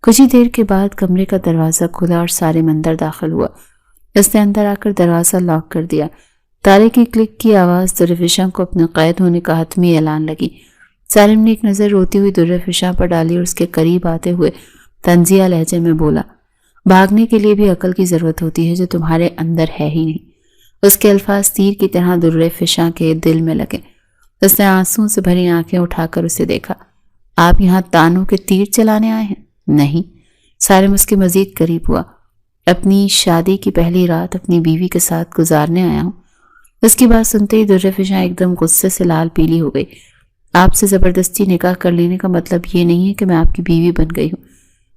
کچھ ہی دیر کے بعد کمرے کا دروازہ کھلا اور سارم اندر داخل ہوا۔ اس نے اندر آ کر دروازہ لاک کر دیا۔ تالے کی کلک کی آواز در فشاں کو اپنے قید ہونے کا حتمی اعلان لگی۔ سارم نے ایک نظر روتی ہوئی در فشاں پر ڈالی اور اس کے قریب آتے ہوئے طنزیہ لہجے میں بولا، بھاگنے کے لیے بھی عقل کی ضرورت ہوتی ہے جو تمہارے اندر ہے ہی نہیں۔ اس کے الفاظ تیر کی طرح در فشاں کے دل میں لگے۔ اس نے آنسوں سے بھری آنکھیں اٹھا کر اسے دیکھا۔ آپ یہاں تانوں کے تیر چلانے آئے ہیں؟ نہیں۔ سارم اس کے مزید قریب ہوا۔ اپنی شادی کی پہلی رات اپنی بیوی کے ساتھ گزارنے آیا ہوں۔ اس کی بات سنتے ہی در فشاں ایک دم غصے سے لال پیلی ہو گئی۔ آپ سے زبردستی نکاح کر لینے کا مطلب یہ نہیں ہے کہ میں آپ کی بیوی بن گئی ہوں۔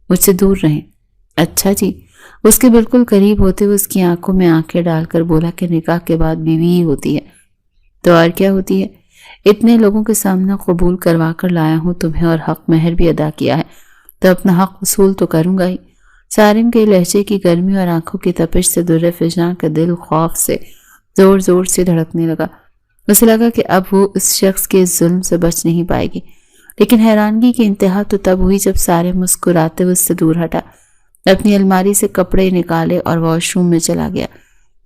مجھ سے دور رہیں۔ اچھا جی۔ اس کے بالکل قریب ہوتے ہوئے اس کی آنکھوں میں آنکھیں ڈال کر بولا کہ نکاح کے بعد بیوی ہی ہوتی ہے تو اور کیا ہوتی ہے؟ اتنے لوگوں کے سامنے قبول کروا کر لایا ہوں تمہیں اور حق مہر بھی ادا کیا ہے تو اپنا حق وصول تو کروں گا ہی۔ سارم کے لہجے کی گرمی اور آنکھوں کی تپش سے در فشاں کا دل خوف سے زور زور سے دھڑکنے لگا۔ اسے لگا کہ اب وہ اس شخص کے ظلم سے بچ نہیں پائے گی، لیکن حیرانگی کی انتہا تو تب ہوئی جب سارم مسکراتے ہوئے اس سے دور ہٹا، اپنی الماری سے کپڑے نکالے اور واش روم میں چلا گیا۔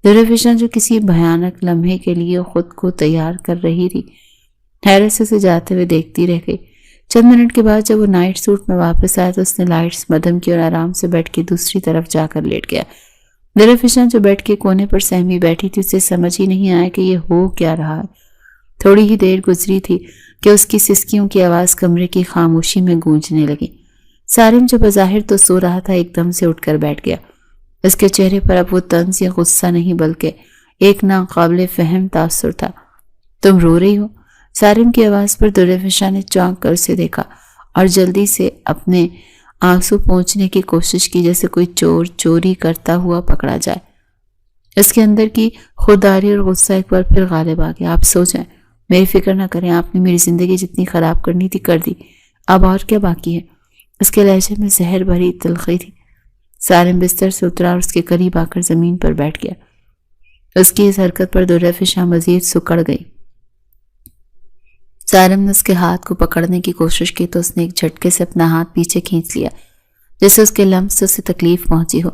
درفشاں جو کسی بھیانک لمحے کے لیے خود کو تیار کر رہی تھی، حیرت سے اسے جاتے ہوئے دیکھتی رہ گئی۔ چند منٹ کے بعد جب وہ نائٹ سوٹ میں واپس آیا تو اس نے لائٹس مدھم کی اور آرام سے بیڈ کی دوسری طرف جا کر لیٹ گیا۔ درفشاں جو بیڈ کے کونے پر سہمی بیٹھی تھی، اسے سمجھ ہی نہیں آیا کہ یہ ہو کیا رہا ہے۔ تھوڑی ہی دیر گزری تھی کہ اس کی سسکیوں کی آواز کمرے کی خاموشی میں گونجنے لگی۔ سارم جو بظاہر تو سو رہا تھا ایک دم سے اٹھ کر بیٹھ گیا۔ اس کے چہرے پر اب وہ طنز یا غصہ نہیں بلکہ ایک ناقابل فہم تاثر تھا۔ تم رو رہی ہو؟ سارم کی آواز پر درفشاں نے چونک کر اسے دیکھا اور جلدی سے اپنے آنسو پہنچنے کی کوشش کی، جیسے کوئی چور چوری کرتا ہوا پکڑا جائے۔ اس کے اندر کی خودداری اور غصہ ایک بار پھر غالب آ گیا۔ آپ سو جائیں، میری فکر نہ کریں، آپ نے میری زندگی جتنی خراب کرنی تھی کر دی، اب اور کیا باقی ہے؟ اس کے لہجے میں زہر بھری تلخی تھی۔ سارم بستر سے اترا اور اس کے قریب آ کر زمین پر بیٹھ گیا۔ اس کی اس حرکت پر درفشاں مزید سکڑ گئی۔ سارم نے اس کے ہاتھ کو پکڑنے کی کوشش کی تو اس نے ایک جھٹکے سے اپنا ہاتھ پیچھے کھینچ لیا، جیسے اس کے لمس سے اسے تکلیف پہنچی ہو۔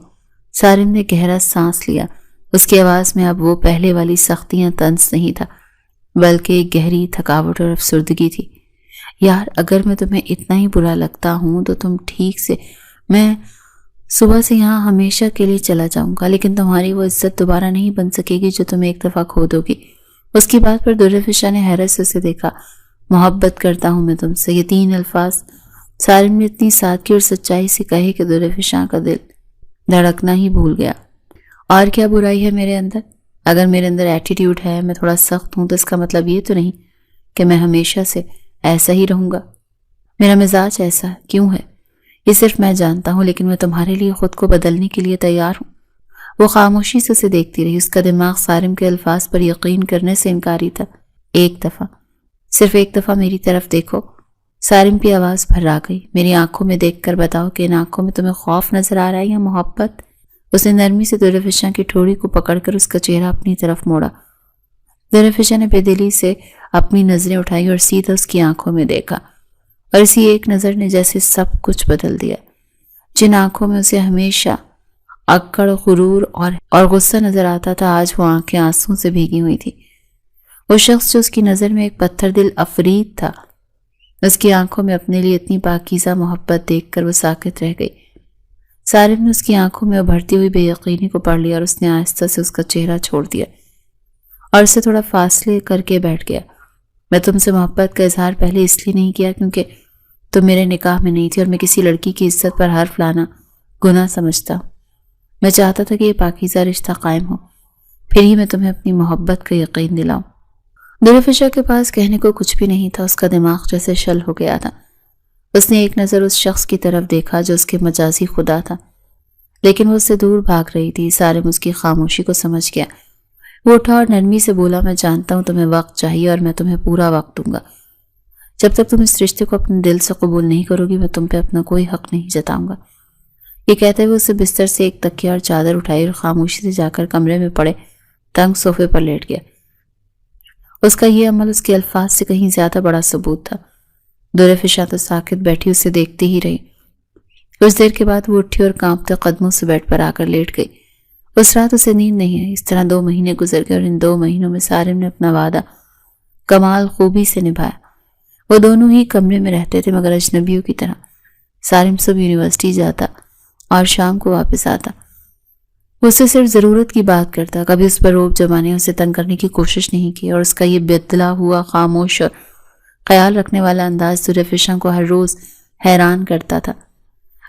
سارم نے گہرا سانس لیا۔ اس کی آواز میں اب وہ پہلے والی سختی یا طنز نہیں تھا، بلکہ ایک گہری تھکاوٹ اور افسردگی تھی۔ یار، اگر میں تمہیں اتنا ہی برا لگتا ہوں تو تم ٹھیک سے، میں صبح سے یہاں ہمیشہ کے لیے چلا جاؤں گا، لیکن تمہاری وہ عزت دوبارہ نہیں بن سکے گی جو تم ایک دفعہ کھو دو گی۔ اس کی بات پر درفشاں نے حیرت سے اسے دیکھا۔ محبت کرتا ہوں میں تم سے، یہ 3 الفاظ سارم نے اتنی سادگی اور سچائی سے کہے کہ درفشاں کا دل دھڑکنا ہی بھول گیا۔ اور کیا برائی ہے میرے اندر؟ اگر میرے اندر ایٹیٹیوڈ ہے، میں تھوڑا سخت ہوں، تو اس کا مطلب یہ تو نہیں کہ میں ہمیشہ سے ایسا ہی رہوں گا۔ میرا مزاج ایسا کیوں ہے یہ صرف میں جانتا ہوں، لیکن میں تمہارے لیے خود کو بدلنے کے لیے تیار ہوں۔ وہ خاموشی سے اسے دیکھتی رہی۔ اس کا دماغ سارم کے الفاظ پر یقین کرنے سے انکاری تھا۔ ایک دفعہ، صرف ایک دفعہ میری طرف دیکھو۔ سارم کی آواز بھرا گئی۔ میری آنکھوں میں دیکھ کر بتاؤ کہ ان آنکھوں میں تمہیں خوف نظر آ رہا ہے یا محبت؟ اس نے نرمی سے درفشاں کی ٹھوڑی کو پکڑ کر اس کا چہرہ اپنی طرف موڑا۔ درفشاں نے بے دلی سے اپنی نظریں اٹھائی اور سیدھا اس کی آنکھوں میں دیکھا، اور اسی ایک نظر نے جیسے سب کچھ بدل دیا۔ جن آنکھوں میں اسے ہمیشہ اکڑ، غرور اور غصہ نظر آتا تھا، آج وہ آنکھیں آنسوں سے بھیگی ہوئی تھی۔ وہ شخص جو اس کی نظر میں ایک پتھر دل افرید تھا، اس کی آنکھوں میں اپنے لیے اتنی پاکیزہ محبت دیکھ کر وہ ساکت رہ گئی۔ سارم نے اس کی آنکھوں میں ابھرتی ہوئی بے یقینی کو پڑھ لیا اور اس نے آہستہ سے اس کا چہرہ چھوڑ دیا اور اسے تھوڑا فاصلے کر کے بیٹھ گیا۔ میں تم سے محبت کا اظہار پہلے اس لیے نہیں کیا کیونکہ تم میرے نکاح میں نہیں تھی، اور میں کسی لڑکی کی عزت پر حرف لانا گناہ سمجھتا ہوں۔ میں چاہتا تھا کہ یہ پاکیزہ رشتہ قائم ہو، پھر ہی میں تمہیں اپنی محبت کا یقین دلاؤں۔ درفشاں کے پاس کہنے کو کچھ بھی نہیں تھا۔ اس کا دماغ جیسے شل ہو گیا تھا۔ اس نے ایک نظر اس شخص کی طرف دیکھا جو اس کے مجازی خدا تھا، لیکن وہ اس سے دور بھاگ رہی تھی۔ سارم اس کی خاموشی کو سمجھ گیا۔ وہ اٹھا اور نرمی سے بولا، میں جانتا ہوں تمہیں وقت چاہیے اور میں تمہیں پورا وقت دوں گا۔ جب تک تم اس رشتے کو اپنے دل سے قبول نہیں کرو گی، میں تم پہ اپنا کوئی حق نہیں جتاؤں گا۔ یہ کہتے ہوئے اسے بستر سے ایک تکیہ اور چادر اٹھائی اور خاموشی سے جا کر کمرے میں پڑے تنگ صوفے پر لیٹ گیا۔ اس کا یہ عمل اس کے الفاظ سے کہیں زیادہ بڑا ثبوت تھا۔ درفشاں تو ساکت بیٹھی اسے دیکھتے ہی رہی۔ کچھ دیر کے بعد وہ اٹھی اور کانپتے قدموں سے بیڈ پر آ کر لیٹ گئی۔ اس رات اسے نیند نہیں آئی۔ اس طرح 2 مہینے گزر گئے اور ان 2 مہینوں میں سارم نے اپنا وعدہ کمال خوبی سے نبھایا۔ وہ دونوں ہی کمرے میں رہتے تھے مگر اجنبیوں کی طرح۔ سارم صبح یونیورسٹی جاتا اور شام کو واپس آتا۔ وہ اسے صرف ضرورت کی بات کرتا، کبھی اس پر روب جمانے اسے تنگ کرنے کی کوشش نہیں کی، اور اس کا یہ بدلا ہوا خاموش اور خیال رکھنے والا انداز درفشاں کو ہر روز حیران کرتا تھا۔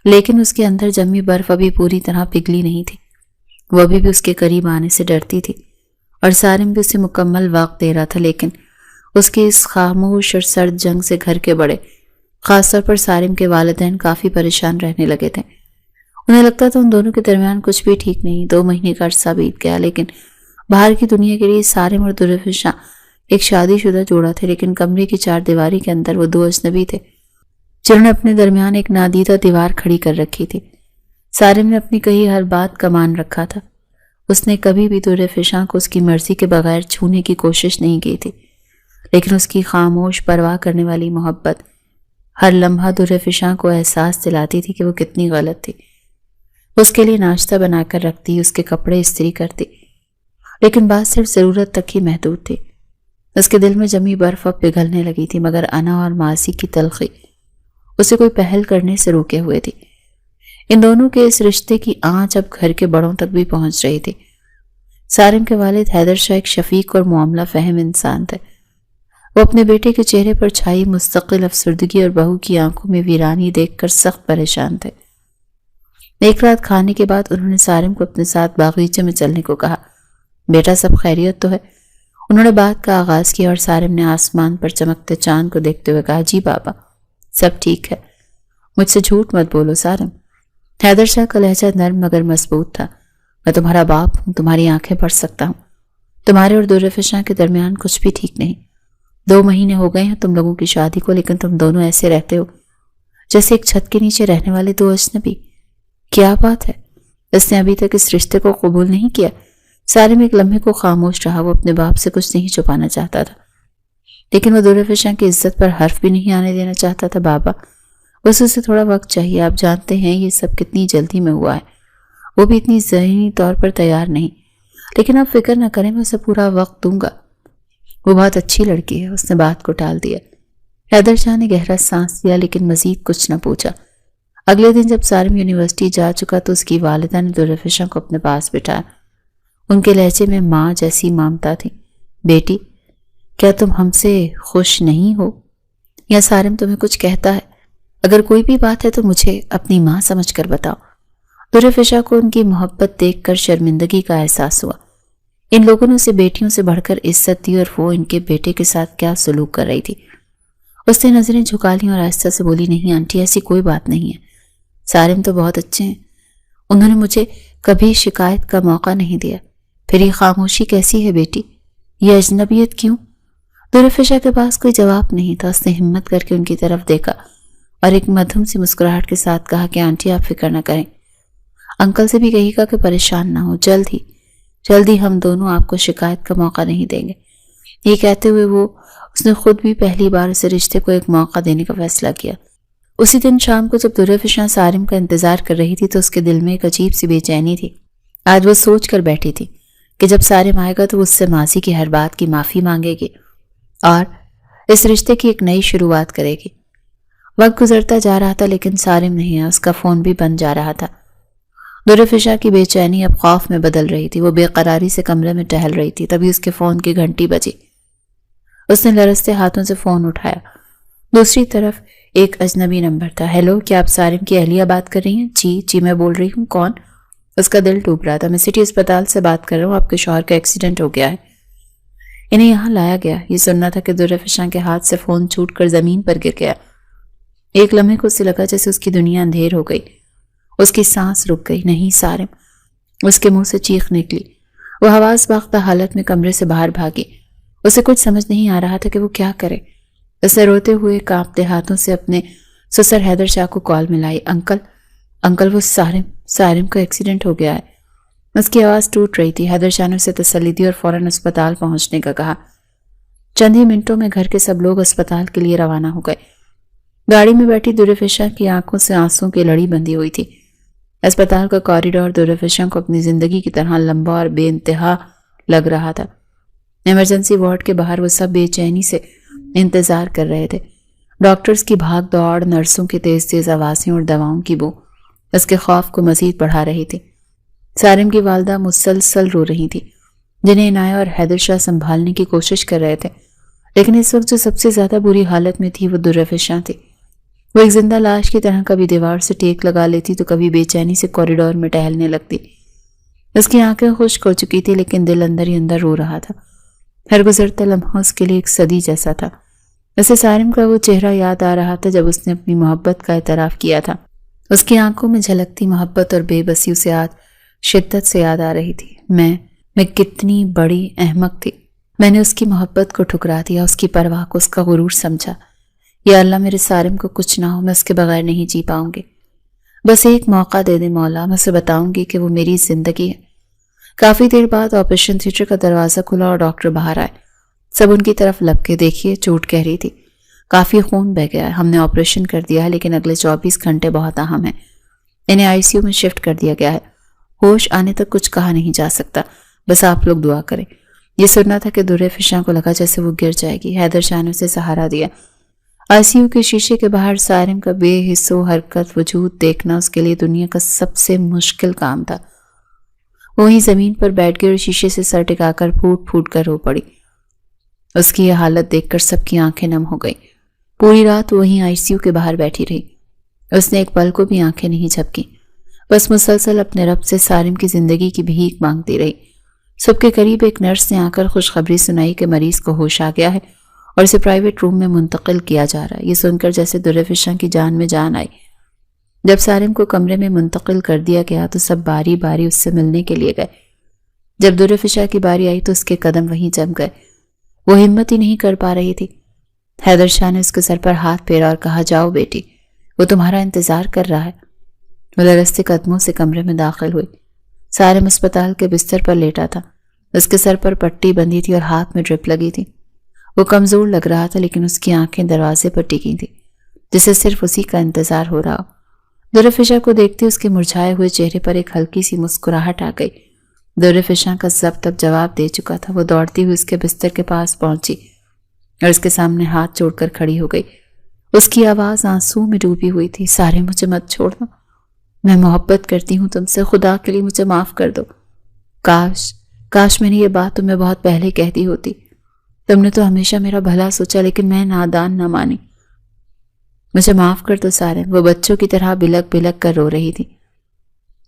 لیکن اس کے اندر جمی برف ابھی پوری طرح پگھلی نہیں تھی۔ وہ ابھی بھی اس کے قریب آنے سے ڈرتی تھی، اور سارم بھی اسے مکمل وقت دے رہا تھا، لیکن اس کی اس خاموش اور سرد جنگ سے گھر کے بڑے، خاص طور پر سارم کے والدین کافی پریشان رہنے لگے تھے۔ انہیں لگتا تھا ان دونوں کے درمیان کچھ بھی ٹھیک نہیں۔ 2 مہینے کا عرصہ بیت گیا، لیکن باہر کی دنیا کے لیے سارم اور درفشاں ایک شادی شدہ جوڑا تھے، لیکن کمرے کی 4 دیواری کے اندر وہ 2 اجنبی تھے جنہوں نے اپنے درمیان ایک نادیدہ دیوار کھڑی کر رکھی تھی۔ سارم نے اپنی کہی ہر بات کا مان رکھا تھا۔ اس نے کبھی بھی درفشاں کو اس کی مرضی کے بغیر چھونے کی کوشش نہیں کی تھی۔ لیکن اس کی خاموش پرواہ کرنے والی محبت ہر لمحہ درفشاں کو احساس دلاتی تھی کہ وہ کتنی غلط تھی۔ اس کے لیے ناشتہ بنا کر رکھتی، اس کے کپڑے استری کرتی، لیکن بات صرف ضرورت تک ہی محدود تھی۔ اس کے دل میں جمی برف اب پگھلنے لگی تھی، مگر انا اور ماضی کی تلخی اسے کوئی پہل کرنے سے روکے ہوئے تھی۔ ان دونوں کے اس رشتے کی آنچ اب گھر کے بڑوں تک بھی پہنچ رہی تھی۔ سارم کے والد حیدر شاہ ایک شفیق اور معاملہ فہم انسان تھے۔ وہ اپنے بیٹے کے چہرے پر چھائی مستقل افسردگی اور بہو کی آنکھوں میں ویرانی دیکھ کر سخت پریشان تھے۔ ایک رات کھانے کے بعد انہوں نے سارم کو اپنے ساتھ باغیچے میں چلنے کو کہا۔ بیٹا سب خیریت تو ہے؟ انہوں نے بات کا آغاز کیا اور سارم نے آسمان پر چمکتے چاند کو دیکھتے ہوئے کہا، جی بابا سب ٹھیک ہے۔ مجھ سے جھوٹ مت بولو سارم۔ حیدر شاہ کا لہجہ نرم مگر مضبوط تھا۔ میں تمہارا باپ ہوں، تمہاری آنکھیں پڑھ سکتا ہوں۔ تمہارے اور درفشاں کے درمیان کچھ بھی ٹھیک نہیں۔ 2 مہینے ہو گئے ہیں تم لوگوں کی شادی کو، لیکن تم دونوں ایسے رہتے ہو جیسے ایک چھت کے نیچے رہنے والے 2 اجنبی۔ کیا بات ہے؟ اس نے ابھی تک اس رشتے کو قبول نہیں کیا؟ سارم ایک لمحے کو خاموش رہا۔ وہ اپنے باپ سے کچھ نہیں چھپانا چاہتا تھا، لیکن وہ درفشاں کی عزت پر حرف بھی نہیں آنے دینا چاہتا تھا۔ بابا بس اسے تھوڑا وقت چاہیے، آپ جانتے ہیں یہ سب کتنی جلدی میں ہوا ہے، وہ بھی اتنی ذہنی طور پر تیار نہیں، لیکن آپ فکر نہ کریں، میں اسے پورا وقت دوں گا۔ وہ بہت اچھی لڑکی ہے، اس نے بات کو ٹال دیا۔ حیدر شاہ نے گہرا سانس لیا لیکن مزید کچھ نہ پوچھا۔ اگلے دن جب سارم یونیورسٹی جا چکا تو اس کی والدہ نے درفشاں کو اپنے پاس بٹھایا۔ ان کے لہجے میں ماں جیسی ممتا تھی۔ بیٹی کیا تم ہم سے خوش نہیں ہو؟ یا سارم تمہیں کچھ کہتا ہے؟ اگر کوئی بھی بات ہے تو مجھے اپنی ماں سمجھ کر بتاؤ۔ درفشاں کو ان کی محبت دیکھ کر شرمندگی کا احساس ہوا۔ ان لوگوں نے اسے بیٹیوں سے بڑھ کر عزت دی اور وہ ان کے بیٹے کے ساتھ کیا سلوک کر رہی تھی۔ اس نے نظریں جھکا لیں اور آہستہ سے بولی، نہیں آنٹی ایسی کوئی بات نہیں ہے، سارم تو بہت اچھے ہیں، انہوں نے مجھے کبھی شکایت کا موقع نہیں دیا۔ پھر یہ خاموشی کیسی ہے بیٹی؟ یہ اجنبیت کیوں؟ درفشاں کے پاس کوئی جواب نہیں تھا۔ اس نے ہمت کر کے ان کی طرف دیکھا اور ایک مدھم سی مسکراہٹ کے ساتھ کہا کہ آنٹی آپ فکر نہ کریں، انکل سے بھی کہیے گا کہ پریشان نہ ہو، جلد ہی ہم دونوں آپ کو شکایت کا موقع نہیں دیں گے۔ یہ کہتے ہوئے اس نے خود بھی پہلی بار اسے رشتے کو ایک موقع دینے کا فیصلہ کیا۔ اسی دن شام کو جب درفشاں سارم کا انتظار کر رہی تھی تو اس کے دل میں ایک عجیب سی بے چینی تھی۔ آج وہ سوچ کر بیٹھی تھی کہ جب سارم آئے گا تو اس سے ماضی کی ہر بات کی معافی مانگے گی اور اس رشتے کی ایک نئی شروعات کرے گی۔ وقت گزرتا جا رہا تھا لیکن سارم نہیں ہے، اس کا فون بھی بند جا رہا تھا۔ درفشاں کی بے چینی اب خوف میں بدل رہی تھی۔ وہ بے قراری سے کمرے میں ٹہل رہی تھی، تبھی اس کے فون کی گھنٹی بجی۔ اس نے لرزتے ہاتھوں سے فون اٹھایا۔ دوسری طرف ایک اجنبی نمبر تھا۔ ہیلو، کیا آپ سارم کی اہلیہ بات کر رہی ہیں؟ جی میں بول رہی ہوں۔ کون؟ اس کا دل ٹوٹ رہا تھا۔ میں سٹی اسپتال سے بات کر رہا ہوں، آپ کے شوہر کا ایکسیڈنٹ ہو گیا ہے، انہیں یہاں لایا گیا۔ یہ سننا تھا کہ درفشاں کے ہاتھ سے فون چھوٹ کر زمین پر گر گیا۔ ایک لمحے کو اسے لگا جیسے اس کی دنیا اندھیر ہو گئی، اس کی سانس رک گئی۔ نہیں سارم، اس کے منہ سے چیخ نکلی۔ وہ حواس باختہ حالت میں کمرے سے باہر بھاگی۔ اسے کچھ سمجھ نہیں آ رہا تھا کہ وہ کیا کرے۔ اس نے روتے ہوئے کانپتے ہاتھوں سے اپنے سسر حیدر شاہ کو کال ملائی۔ انکل وہ سارم کا ایکسیڈنٹ ہو گیا ہے۔ اس کی آواز ٹوٹ رہی تھی۔ حیدر شاہ نے اسے تسلی دی اور فوراً اسپتال پہنچنے کا کہا۔ چند ہی منٹوں میں گھر کے سب لوگ اسپتال کے لیے روانہ ہو گئے۔ گاڑی میں بیٹھی درفشاں کی آنکھوں سے آنسوں کی لڑی بندھی ہوئی تھی۔ اسپتال کا کوریڈور درفشاں کو اپنی زندگی کی طرح لمبا اور بے انتہا لگ رہا تھا۔ ایمرجنسی وارڈ کے باہر وہ سب بے چینی سے انتظار کر رہے تھے۔ ڈاکٹرز کی بھاگ دوڑ، نرسوں کی تیز آوازیں اور دواؤں کی بو اس کے خوف کو مزید بڑھا رہی تھی۔ سارم کی والدہ مسلسل رو رہی تھی، جنہیں عنایہ اور حیدر شاہ سنبھالنے کی کوشش کر رہے تھے، لیکن اس وقت جو سب سے زیادہ بری حالت میں تھی وہ درفشاں تھی۔ وہ ایک زندہ لاش کی طرح کبھی دیوار سے ٹیک لگا لیتی تو کبھی بے چینی سے کوریڈور میں ٹہلنے لگتی۔ اس کی آنکھیں خشک ہو چکی تھی لیکن دل اندر ہی اندر رو رہا تھا۔ ہر گزرتا لمحہ اس کے لیے ایک صدی جیسا تھا۔ اسے سارم کا وہ چہرہ یاد آ رہا تھا جب اس نے اپنی محبت کا اعتراف کیا تھا۔ اس کی آنکھوں میں جھلکتی محبت اور بے بسی اسے آج شدت سے یاد آ رہی تھی۔ میں کتنی بڑی احمق تھی، میں نے اس کی محبت کو ٹھکرا دیا، اس کی پرواہ کو اس کا غرور سمجھا۔ یا اللہ میرے سارم کو کچھ نہ ہو، میں اس کے بغیر نہیں جی پاؤں گی۔ بس ایک موقع دے دے مولا، میں اسے بتاؤں گی کہ وہ میری زندگی ہے۔ کافی دیر بعد آپریشن تھیٹر کا دروازہ کھلا اور ڈاکٹر باہر آئے۔ سب ان کی طرف لپ کے دیکھیے چوٹ کہہ رہی تھی، کافی خون بہہ گیا ہے، ہم نے آپریشن کر دیا ہے لیکن اگلے 24 گھنٹے بہت اہم ہیں، انہیں آئی سی یو میں شفٹ کر دیا گیا ہے، ہوش آنے تک کچھ کہا نہیں جا سکتا، بس آپ لوگ دعا کریں۔ یہ سننا تھا کہ درِ فشاں کو لگا جیسے وہ گر جائے گی۔ حیدر شاہ نے اسے سہارا دیا۔ آئی سی یو کے شیشے کے باہر سارم کا بے حس و حرکت وجود دیکھنا اس کے لیے دنیا کا سب سے مشکل کام تھا۔ وہیں زمین پر بیٹھ گئی اور شیشے سے سر ٹکا کر پھوٹ پھوٹ کر رو پڑی۔ اس کی یہ حالت دیکھ کر سب کی آنکھیں نم ہو گئی۔ پوری رات وہیں آئی سی یو کے باہر بیٹھی رہی۔ اس نے ایک پل کو بھی آنکھیں نہیں جھپکی، بس مسلسل اپنے رب سے سارم کی زندگی کی بھیک مانگتی رہی۔ صبح کے قریب ایک نرس نے آ کر خوشخبری سنائی کہ مریض کو ہوش آ گیا ہے اور اسے پرائیویٹ روم میں منتقل کیا جا رہا ہے۔ یہ سن کر جیسے درِ فشاں کی جان میں جان آئی۔ جب سارم کو کمرے میں منتقل کر دیا گیا تو سب باری باری اس سے ملنے کے لیے گئے۔ جب درِ فشاں کی باری آئی تو اس کے قدم وہیں جم گئے۔ وہ ہمت ہی نہیں کر پا رہی تھی۔ حیدر شاہ نے اس کے سر پر ہاتھ پھیرا اور کہا، جاؤ بیٹی، وہ تمہارا انتظار کر رہا ہے۔ وہ لرزتے قدموں سے کمرے میں داخل ہوئی۔ سارم اسپتال کے بستر پر لیٹا تھا۔ اس کے سر پر پٹی بندھی تھی اور ہاتھ میں ڈرپ لگی تھی۔ وہ کمزور لگ رہا تھا لیکن اس کی آنکھیں دروازے پر ٹکی تھی، جسے صرف اسی کا انتظار ہو رہا ہو۔ درِ فشاں کو دیکھتے اس کے مرجھائے ہوئے چہرے پر ایک ہلکی سی مسکراہٹ آ گئی۔ درِ فشاں کا ضبط اب جواب دے چکا تھا۔ وہ دوڑتی ہوئی اس کے بستر کے پاس پہنچی اور اس کے سامنے ہاتھ جوڑ کر کھڑی ہو گئی۔ اس کی آواز آنسو میں ڈوبی ہوئی تھی، سارے مجھے مت چھوڑ دو، میں محبت کرتی ہوں تم سے، خدا کے لیے مجھے معاف کر دو۔ کاش میں نے یہ بات تمہیں بہت پہلے کہہ دی ہوتی۔ تم نے تو ہمیشہ میرا بھلا سوچا لیکن میں نادان نہ مانی۔ مجھے معاف کر دو سارم۔ وہ بچوں کی طرح بلک بلک کر رو رہی تھی۔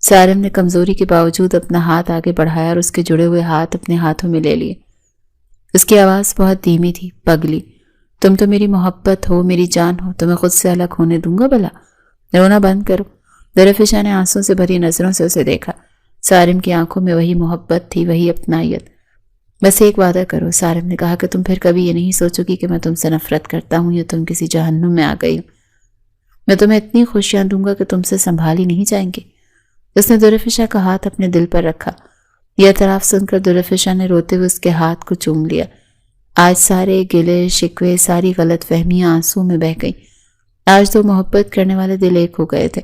سارم نے کمزوری کے باوجود اپنا ہاتھ آگے بڑھایا اور اس کے جڑے ہوئے ہاتھ اپنے ہاتھوں میں لے لیے۔ اس کی آواز بہت دھیمی تھی، پگلی، تم تو میری محبت ہو، میری جان ہو، تمہیں خود سے الگ ہونے دوں گا بھلا؟ رونا بند کرو۔ درِ فشاں نے آنسوں سے بھری نظروں سے اسے دیکھا۔ سارم کی آنکھوں میں وہی محبت تھی، وہی اپنائیت۔ بس ایک وعدہ کرو، سارم نے کہا، کہ تم پھر کبھی یہ نہیں سوچو گی کہ میں تم سے نفرت کرتا ہوں یا تم کسی جہنم میں آ گئی ہو۔ میں تمہیں اتنی خوشیاں دوں گا کہ تم سے سنبھالی نہیں جائیں گی۔ اس نے درِ فشاں کا ہاتھ اپنے دل پر رکھا۔ یہ اعتراف سن کر درِ فشاں نے روتے ہوئے اس کے ہاتھ کو چوم لیا۔ آج سارے گلے شکوے، ساری غلط فہمیاں آنسو میں بہہ گئیں۔ آج دو محبت کرنے والے دل ایک ہو گئے تھے۔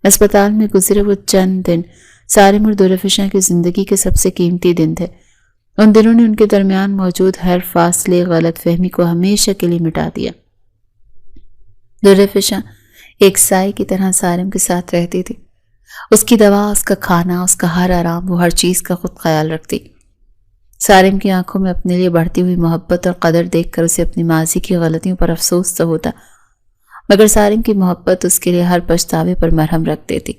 اسپتال میں گزرے وہ چند دن سارم اور درِ فشاں کی زندگی کے سب سے قیمتی دن تھے۔ ان دنوں نے ان کے درمیان موجود ہر فاصلے، غلط فہمی کو ہمیشہ کے لیے مٹا دیا۔ درِ فشاں ایک سائے کی طرح سارم کے ساتھ رہتی تھی۔ اس کی دوا، اس کا کھانا، اس کا ہر آرام، وہ ہر چیز کا خود خیال رکھتی۔ سارم کی آنکھوں میں اپنے لیے بڑھتی ہوئی محبت اور قدر دیکھ کر اسے اپنی ماضی کی غلطیوں پر افسوس تو ہوتا، مگر سارم کی محبت اس کے لیے ہر پچھتاوے پر مرہم رکھ دیتی۔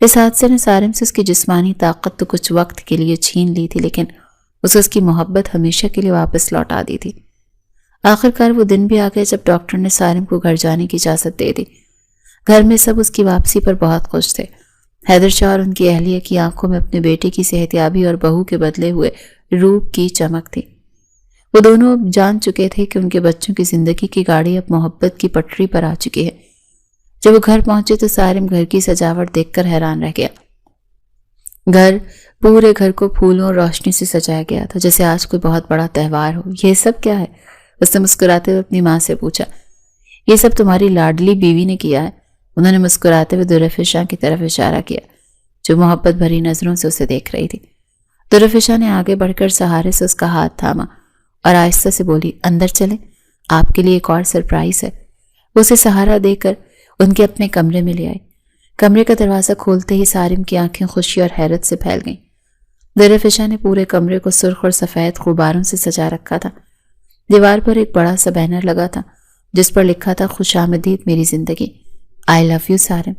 اس حادثے نے سارم سے اس کی جسمانی طاقت تو کچھ وقت کے لیے چھین لی تھی، لیکن اسے اس کی محبت ہمیشہ کے لیے واپس لوٹا دی تھی۔ آخر کار وہ دن بھی آ گئے جب ڈاکٹر نے سارم کو گھر جانے کی اجازت دے دی۔ گھر میں سب اس کی واپسی پر بہت خوش تھے۔ حیدر شاہ اور ان کی اہلیہ کی آنکھوں میں اپنے بیٹے کی صحتیابی اور بہو کے بدلے ہوئے روپ کی چمک تھی۔ وہ دونوں جان چکے تھے کہ ان کے بچوں کی زندگی کی گاڑی اب محبت کی پٹری پر آ چکی ہے۔ جب وہ گھر پہنچے تو سارم گھر کی سجاوٹ دیکھ کر حیران رہ گیا۔ پورے گھر کو پھولوں اور روشنی سے سجایا گیا تھا، جیسے آج کوئی بہت بڑا تہوار ہو۔ یہ سب کیا ہے؟ اس نے مسکراتے ہوئے اپنی ماں سے پوچھا۔ یہ سب تمہاری لاڈلی بیوی نے کیا ہے، انہوں نے مسکراتے ہوئے درِ فشاں کی طرف اشارہ کیا، جو محبت بھری نظروں سے اسے دیکھ رہی تھی۔ درِ فشاں نے آگے بڑھ کر سہارے سے اس کا ہاتھ تھاما اور آہستہ سے بولی، اندر چلیں، آپ کے لیے ایک اور سرپرائز ہے۔ وہ اسے سہارا دے کر ان کے اپنے کمرے میں لے آئی۔ کمرے کا دروازہ کھولتے ہی سارم کی آنکھیں خوشی اور حیرت سے پھیل گئیں۔ درِ فشاں نے پورے کمرے کو سرخ اور سفید غباروں سے سجا رکھا تھا۔ دیوار پر ایک بڑا سا بینر لگا تھا جس پر لکھا تھا، خوش آمدید میری زندگی، آئی لو یو سارم۔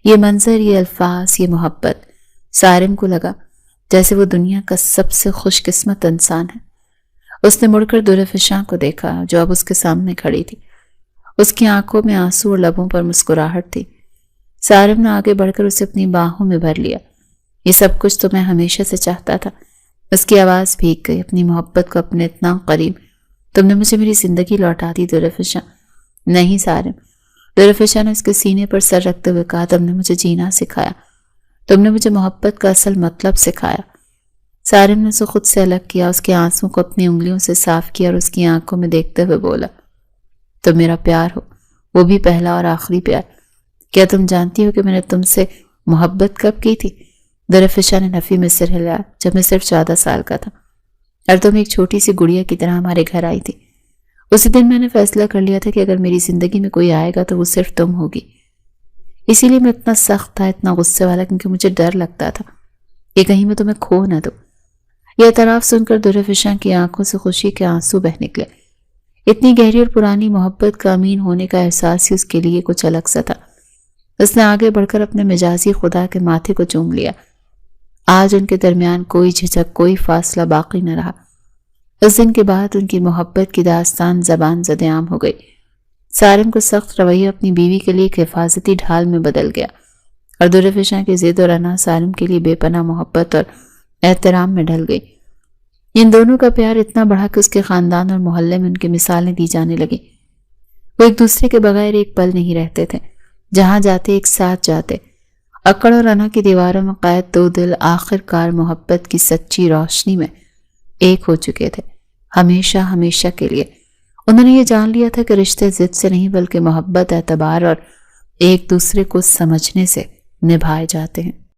یہ منظر، یہ الفاظ، یہ محبت، سارم کو لگا جیسے وہ دنیا کا سب سے خوش قسمت انسان ہے۔ اس نے مڑ کر درِ فشاں کو دیکھا جو اب اس کے سامنے کھڑی تھی۔ اس کی آنکھوں میں آنسو اور لبوں پر مسکراہٹ تھی۔ سارم نے آگے بڑھ کر اسے اپنی باہوں میں بھر لیا۔ یہ سب کچھ تو میں ہمیشہ سے چاہتا تھا۔ اس کی آواز بھیگ گئی، اپنی محبت کو اپنے اتنا قریب، تم نے مجھے میری زندگی لوٹا دی درِ فشاں۔ نہیں سارم، درِ فشاں نے اس کے سینے پر سر رکھتے ہوئے کہا، تم نے مجھے جینا سکھایا، تم نے مجھے محبت کا اصل مطلب سکھایا۔ سارم نے اسے خود سے الگ کیا، اس کے آنسوں کو اپنی انگلیوں سے صاف کیا اور اس کی آنکھوں میں دیکھتے ہوئے بولا، تم میرا پیار ہو، وہ بھی پہلا اور آخری پیار۔ کیا تم جانتی ہو کہ میں نے تم سے محبت کب کی تھی؟ درفشا نے نفی میں سر ہلایا۔ جب میں صرف 14 سال کا تھا اور تم ایک چھوٹی سی گڑیا کی طرح ہمارے گھر آئی تھی۔ اسی دن میں نے فیصلہ کر لیا تھا کہ اگر میری زندگی میں کوئی آئے گا تو وہ صرف تم ہوگی۔ اسی لیے میں اتنا سخت تھا، اتنا غصے والا، کیونکہ مجھے ڈر لگتا تھا کہ کہیں میں تمہیں کھو نہ دوں۔ یہ اعتراف سن کر درفشاں کی آنکھوں سے خوشی کے آنسو بہ نکلے۔ اتنی گہری اور پرانی محبت کا امین ہونے کا احساس ہی اس کے لیے کچھ الگ سا تھا۔ اس نے آگے بڑھ کر اپنے مجازی خدا کے ماتھے کو چوم لیا۔ آج ان کے درمیان کوئی جھجک، کوئی فاصلہ باقی نہ رہا۔ اس دن کے بعد ان کی محبت کی داستان زبان زد عام ہو گئی۔ سارم کو سخت رویہ اپنی بیوی کے لیے ایک حفاظتی ڈھال میں بدل گیا اور درفشاں کی ضد اور انا سارم کے لیے بے پناہ محبت اور احترام میں ڈھل گئی۔ ان دونوں کا پیار اتنا بڑھا کہ اس کے خاندان اور محلے میں ان کی مثالیں دی جانے لگیں۔ وہ ایک دوسرے کے بغیر ایک پل نہیں رہتے تھے، جہاں جاتے ایک ساتھ جاتے۔ اکڑ اور انا کی دیواروں میں قید دو دل آخر کار محبت کی سچی روشنی میں ایک ہو چکے تھے، ہمیشہ ہمیشہ کے لیے۔ انہوں نے یہ جان لیا تھا کہ رشتے ضد سے نہیں بلکہ محبت، اعتبار اور ایک دوسرے کو سمجھنے سے نبھائے جاتے ہیں۔